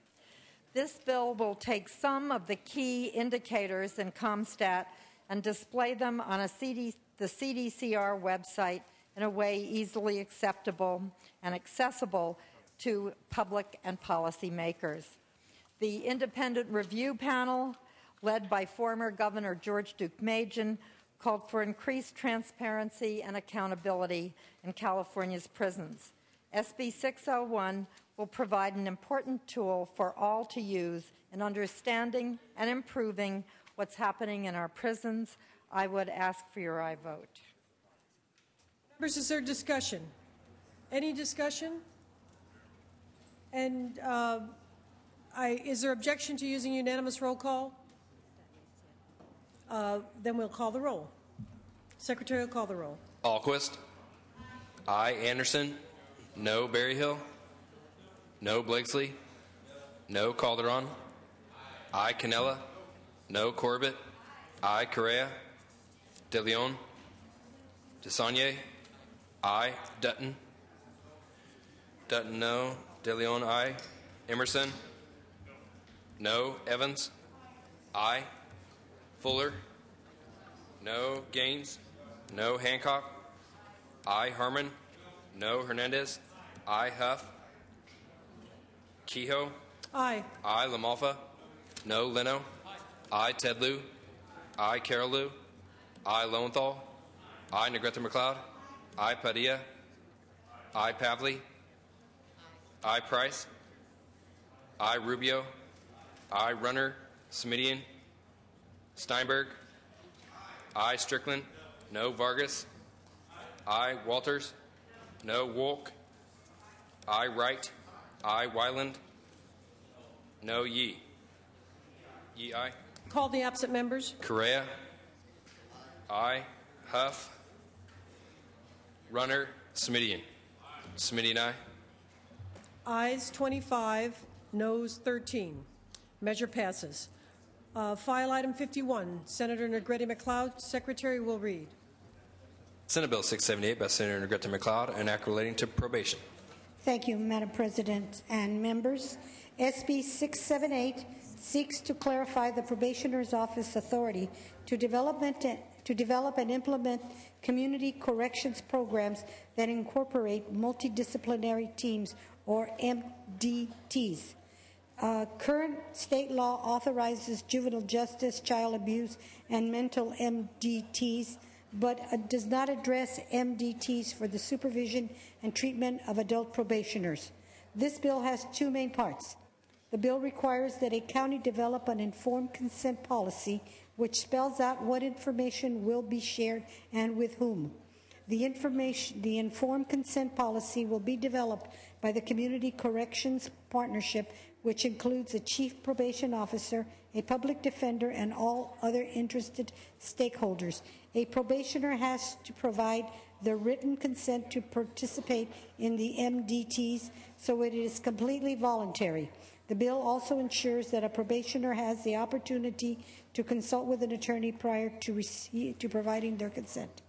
This bill will take some of the key indicators in CompStat and display them on the CDCR website in a way easily acceptable and accessible to public and policymakers. The independent review panel, led by former Governor George Deukmejian, called for increased transparency and accountability in California's prisons. SB 601 will provide an important tool for all to use in understanding and improving what's happening in our prisons. I would ask for your aye vote. Members, is there discussion? Any discussion? And is there objection to using unanimous roll call? Then we'll call the roll. Secretary will call the roll. Alquist. Aye. Anderson. No. Berryhill. No. Blakesley. No. Calderon. Aye. Cannella. No. Corbett. Aye. Correa. De Leon. DeSaulnier. Aye. Dutton. Dutton, no. De Leon, aye. Emerson. No. Evans. Aye. Fuller. No. Gaines. No. Hancock. Aye. Harmon. No. Hernandez. Aye. Huff. Kehoe. Aye. Aye. LaMalfa. No. Leno. Aye. Ted Lieu. Aye. Carol Lieu. Aye. Lowenthal. Aye. Negrete McLeod. Aye. Padilla. Aye. Pavley. Aye. Price. Aye. Rubio. Aye. Runner. Smidian. Steinberg. Aye. Strickland. No. Vargas. Aye. Walters. No. Wolk. Aye. Wright. Aye. Wyland. No. Yee. Yee, aye. Call the absent members. Correa. Aye. Huff. Runner. Smidian. Smitty, aye. Ayes 25, noes 13. Measure passes. File item 51, Senator Negrete McLeod. Secretary will read. Senate Bill 678 by Senator Negrete McLeod, an act relating to probation. Thank you, Madam President and members. SB 678 seeks to clarify the Probationer's Office authority to develop and implement community corrections programs that incorporate multidisciplinary teams, or MDTs. Current state law authorizes juvenile justice, child abuse, and mental MDTs, but does not address MDTs for the supervision and treatment of adult probationers. This bill has two main parts. The bill requires that a county develop an informed consent policy which spells out what information will be shared and with whom. The informed consent policy will be developed by the Community Corrections Partnership, which includes a chief probation officer, a public defender, and all other interested stakeholders. A probationer has to provide the written consent to participate in the MDTs, so it is completely voluntary. The bill also ensures that a probationer has the opportunity to consult with an attorney prior to providing their consent.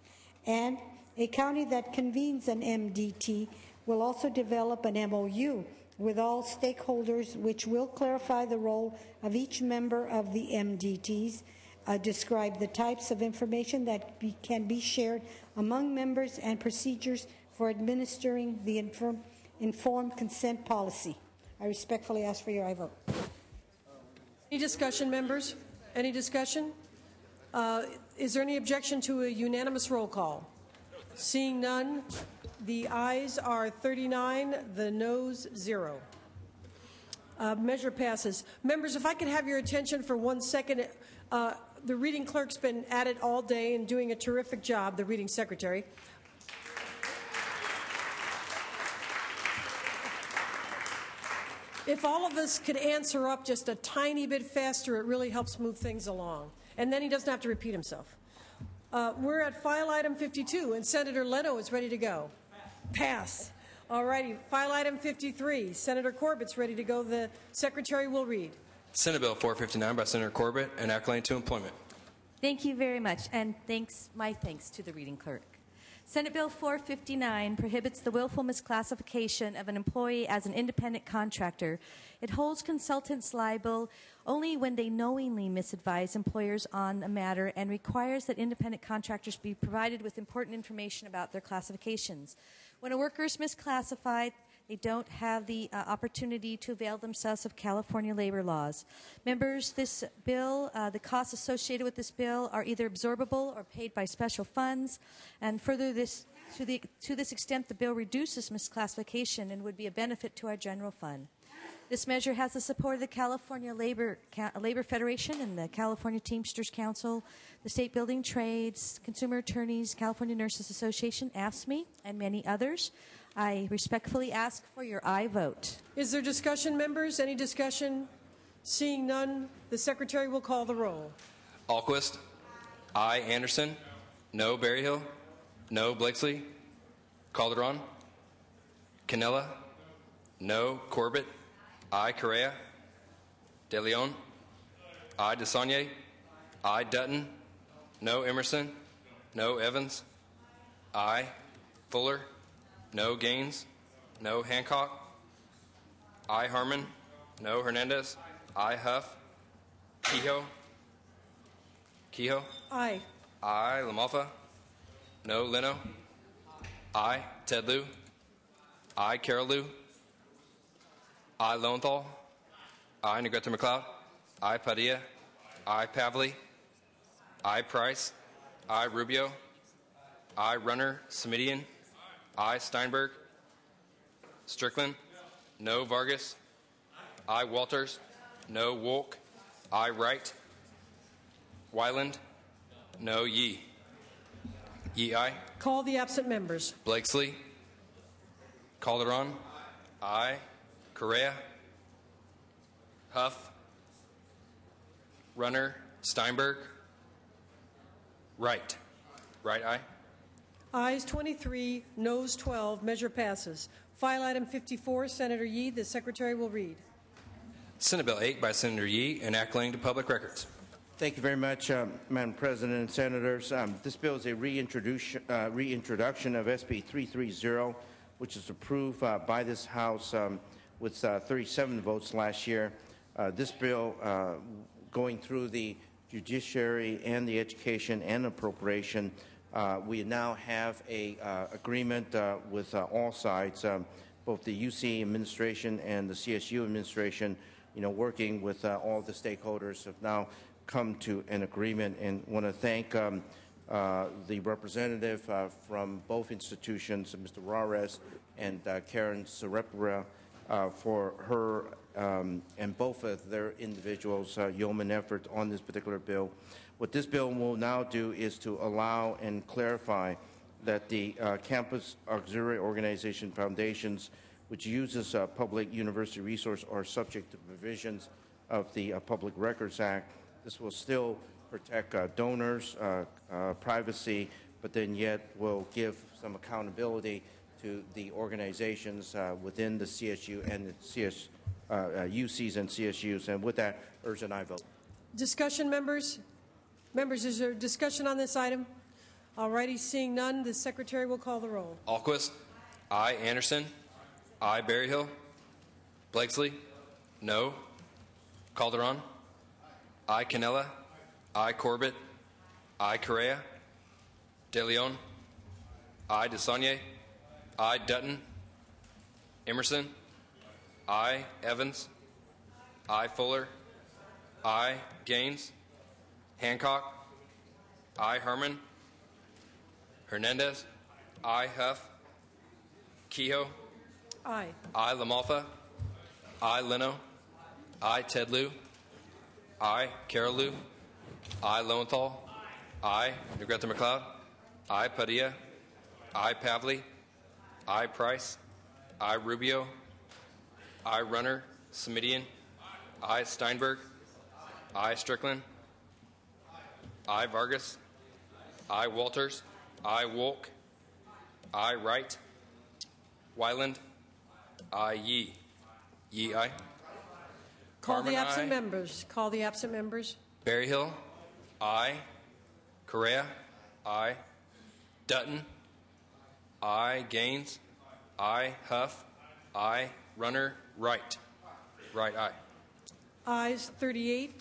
And a county that convenes an MDT will also develop an MOU with all stakeholders, which will clarify the role of each member of the MDTs, describe the types of information that can be shared among members, and procedures for administering the informed consent policy. I respectfully ask for your aye vote. Any discussion, members? Any discussion? Is there any objection to a unanimous roll call? Seeing none, the ayes are 39, the noes 0. Measure passes. Members, if I could have your attention for 1 second. The reading clerk's been at it all day and doing a terrific job, the reading secretary. If all of us could answer up just a tiny bit faster, it really helps move things along. And then he doesn't have to repeat himself. We're at file item 52, and Senator Leno is ready to go. Pass. All righty. File item 53, Senator Corbett's ready to go. The secretary will read. Senate Bill 459 by Senator Corbett, an act relating to employment. Thank you very much, and my thanks to the reading clerk. Senate Bill 459 prohibits the willful misclassification of an employee as an independent contractor. It holds consultants liable only when they knowingly misadvise employers on a matter, and requires that independent contractors be provided with important information about their classifications. When a worker is misclassified, they don't have the opportunity to avail themselves of California labor laws. Members, this bill, the costs associated with this bill are either absorbable or paid by special funds. And further, to this extent, the bill reduces misclassification and would be a benefit to our general fund. This measure has the support of the California Labor Federation and the California Teamsters Council, the State Building Trades, Consumer Attorneys, California Nurses Association, AFSCME, and many others. I respectfully ask for your aye vote. Is there discussion, members? Any discussion? Seeing none, the secretary will call the roll. Alquist. Aye. Anderson. No. Berryhill. No. Blakesley. Calderon. Canella. No. Corbett. Aye. Correa. De Leon. Aye. DeSaulnier. Aye. Dutton. No. Emerson. No. Evans. Aye. Fuller. No. Gaines. No. Hancock. Aye. Harmon. No. Hernandez. Aye. Huff. Kehoe. Aye. Aye. LaMalfa. No. Leno. Aye. Ted Lieu. Aye. Carol Lieu. Aye. Lowenthal. Aye. Negrete McLeod. Aye. Padilla. Aye. Pavley. Aye. Price. Aye. Rubio. Aye. Runner. Semidian. Aye. Steinberg. Strickland. No. Vargas. Aye. Walters. No. Wolk. Aye. Wright. Wyland. No. Yee. Yee, aye. Call the absent members. Blakesley. Calderon. Aye. Correa. Huff. Runner. Steinberg. Wright. Wright, aye. Ayes 23, noes 12. Measure passes. File item 54, Senator Yee. The Secretary will read. Senate Bill 8 by Senator Yee, enacting to public records. Thank you very much, Madam President and Senators. This bill is a reintroduction of SB 330, which is approved by this House with 37 votes last year. This bill going through the Judiciary and the Education and Appropriation. We now have a agreement with all sides, both the UC administration and the CSU administration, working with all the stakeholders have now come to an agreement, and want to thank the representative from both institutions, Mr. Juarez and Karen Sarepra, for her and both of their individuals' yeoman effort on this particular bill. What this bill will now do is to allow and clarify that the Campus Auxiliary Organization Foundations, which uses public university resource, are subject to provisions of the Public Records Act. This will still protect donors, privacy, but then yet will give some accountability to the organizations within the CSU and the UCs and CSUs. And with that, urge an aye vote. Discussion, members? Members, is there discussion on this item? All righty, seeing none, the Secretary will call the roll. Alquist. Aye. Anderson. Aye. Berryhill. Blakesley. No. Calderon. Aye. Cannella. Aye. Corbett. Aye. Correa. De Leon. Aye. DeSaulnier. Aye. Dutton. Emerson. Aye. Evans. Aye. Fuller. Aye. Gaines. Hancock. Aye. Herman. Hernandez. Aye. Huff. Kehoe. Aye. Aye. LaMalfa. Aye. Leno. Aye. Ted Lieu. Aye. Carol Lieu. Aye. Lowenthal. Aye. Negrete McLeod. Aye. Padilla. Aye. Pavley. Aye. Price. Aye. Rubio. Aye. Runner. Semidian. Aye. Steinberg. Aye. Strickland. Aye. Vargas. Aye. Walters. Aye. Wolk. Aye. Wright. Wyland. Aye. Yee. Yee. Aye. Call Carmen, the absent aye. members. Call the absent members. Berryhill. Aye. Correa. Aye. Dutton. Aye. Gaines. Aye. Huff. Aye. Runner. Wright. Wright. Aye. Ayes 38,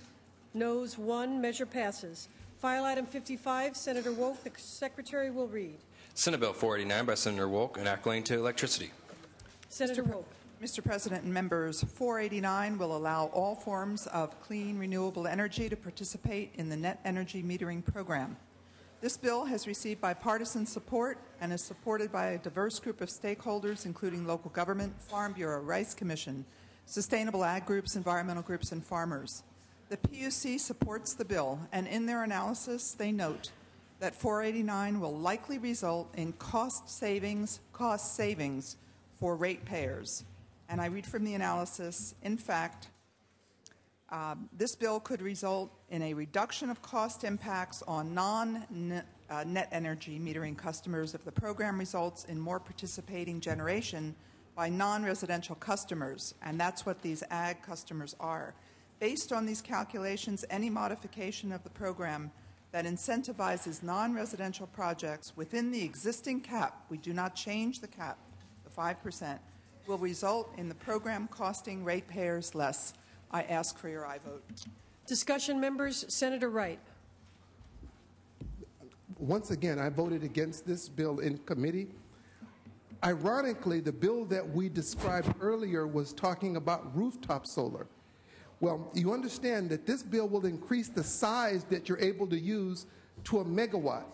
noes 1. Measure passes. File item 55, Senator Wolk. The Secretary will read. Senate Bill 489 by Senator Wolk, enacting to electricity. Senator Wolk. Mr. President and members, 489 will allow all forms of clean, renewable energy to participate in the net energy metering program. This bill has received bipartisan support and is supported by a diverse group of stakeholders, including local government, Farm Bureau, Rice Commission, sustainable ag groups, environmental groups, and farmers. The PUC supports the bill, and in their analysis, they note that 489 will likely result in cost savings for ratepayers. And I read from the analysis, in fact, this bill could result in a reduction of cost impacts on non-net energy metering customers if the program results in more participating generation by non-residential customers, and that's what these ag customers are. Based on these calculations, any modification of the program that incentivizes non-residential projects within the existing cap, we do not change the cap, the 5%, will result in the program costing ratepayers less. I ask for your aye vote. Discussion, members. Senator Wright. Once again, I voted against this bill in committee. Ironically, the bill that we described earlier was talking about rooftop solar. Well, you understand that this bill will increase the size that you're able to use to a megawatt.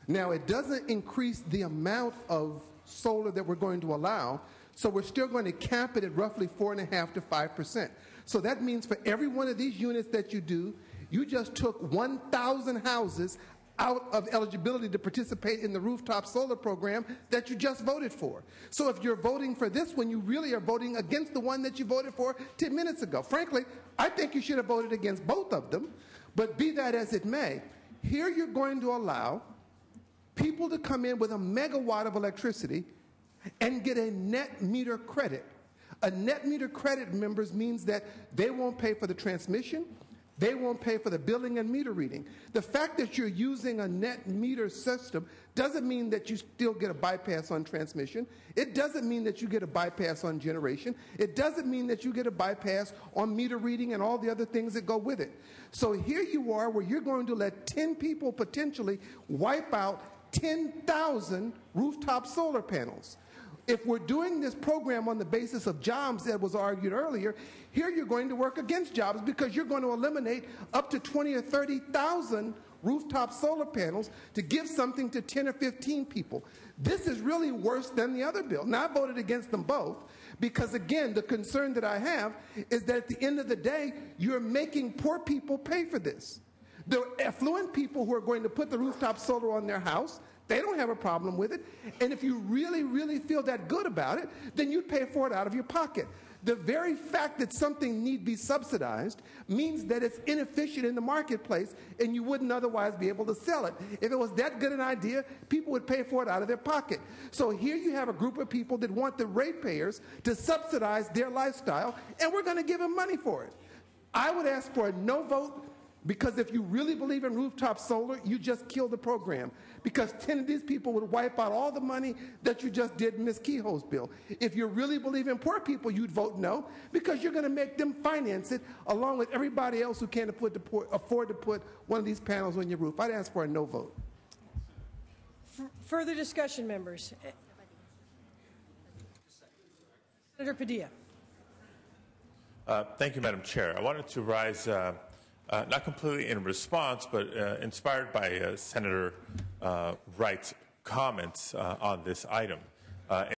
Now, it doesn't increase the amount of solar that we're going to allow, so we're still going to cap it at roughly 4.5% to 5%. So that means for every one of these units that you do, you just took 1,000 houses out of eligibility to participate in the rooftop solar program that you just voted for. So if you're voting for this one, you really are voting against the one that you voted for 10 minutes ago. Frankly, I think you should have voted against both of them, but be that as it may, here you're going to allow people to come in with a megawatt of electricity and get a net meter credit. A net meter credit, members, means that they won't pay for the transmission, they won't pay for the billing and meter reading. The fact that you're using a net meter system doesn't mean that you still get a bypass on transmission. It doesn't mean that you get a bypass on generation. It doesn't mean that you get a bypass on meter reading and all the other things that go with it. So here you are where you're going to let 10 people potentially wipe out 10,000 rooftop solar panels. If we're doing this program on the basis of jobs that was argued earlier, here you're going to work against jobs because you're going to eliminate up to 20 or 30,000 rooftop solar panels to give something to 10 or 15 people. This is really worse than the other bill. Now, I voted against them both because, again, the concern that I have is that at the end of the day, you're making poor people pay for this. The affluent people who are going to put the rooftop solar on their house, they don't have a problem with it. And if you really, really feel that good about it, then you'd pay for it out of your pocket. The very fact that something need be subsidized means that it's inefficient in the marketplace and you wouldn't otherwise be able to sell it. If it was that good an idea, people would pay for it out of their pocket. So here you have a group of people that want the ratepayers to subsidize their lifestyle, and we're going to give them money for it. I would ask for a no vote, because if you really believe in rooftop solar, you just kill the program. Because 10 of these people would wipe out all the money that you just did in Ms. Kehoe's bill. If you really believe in poor people, you'd vote no, because you're going to make them finance it along with everybody else who can't afford to put one of these panels on your roof. I'd ask for a no vote. Further discussion, members. Senator Padilla. Thank you, Madam Chair. I wanted to rise not completely in response, but inspired by Senator Wright's comments on this item.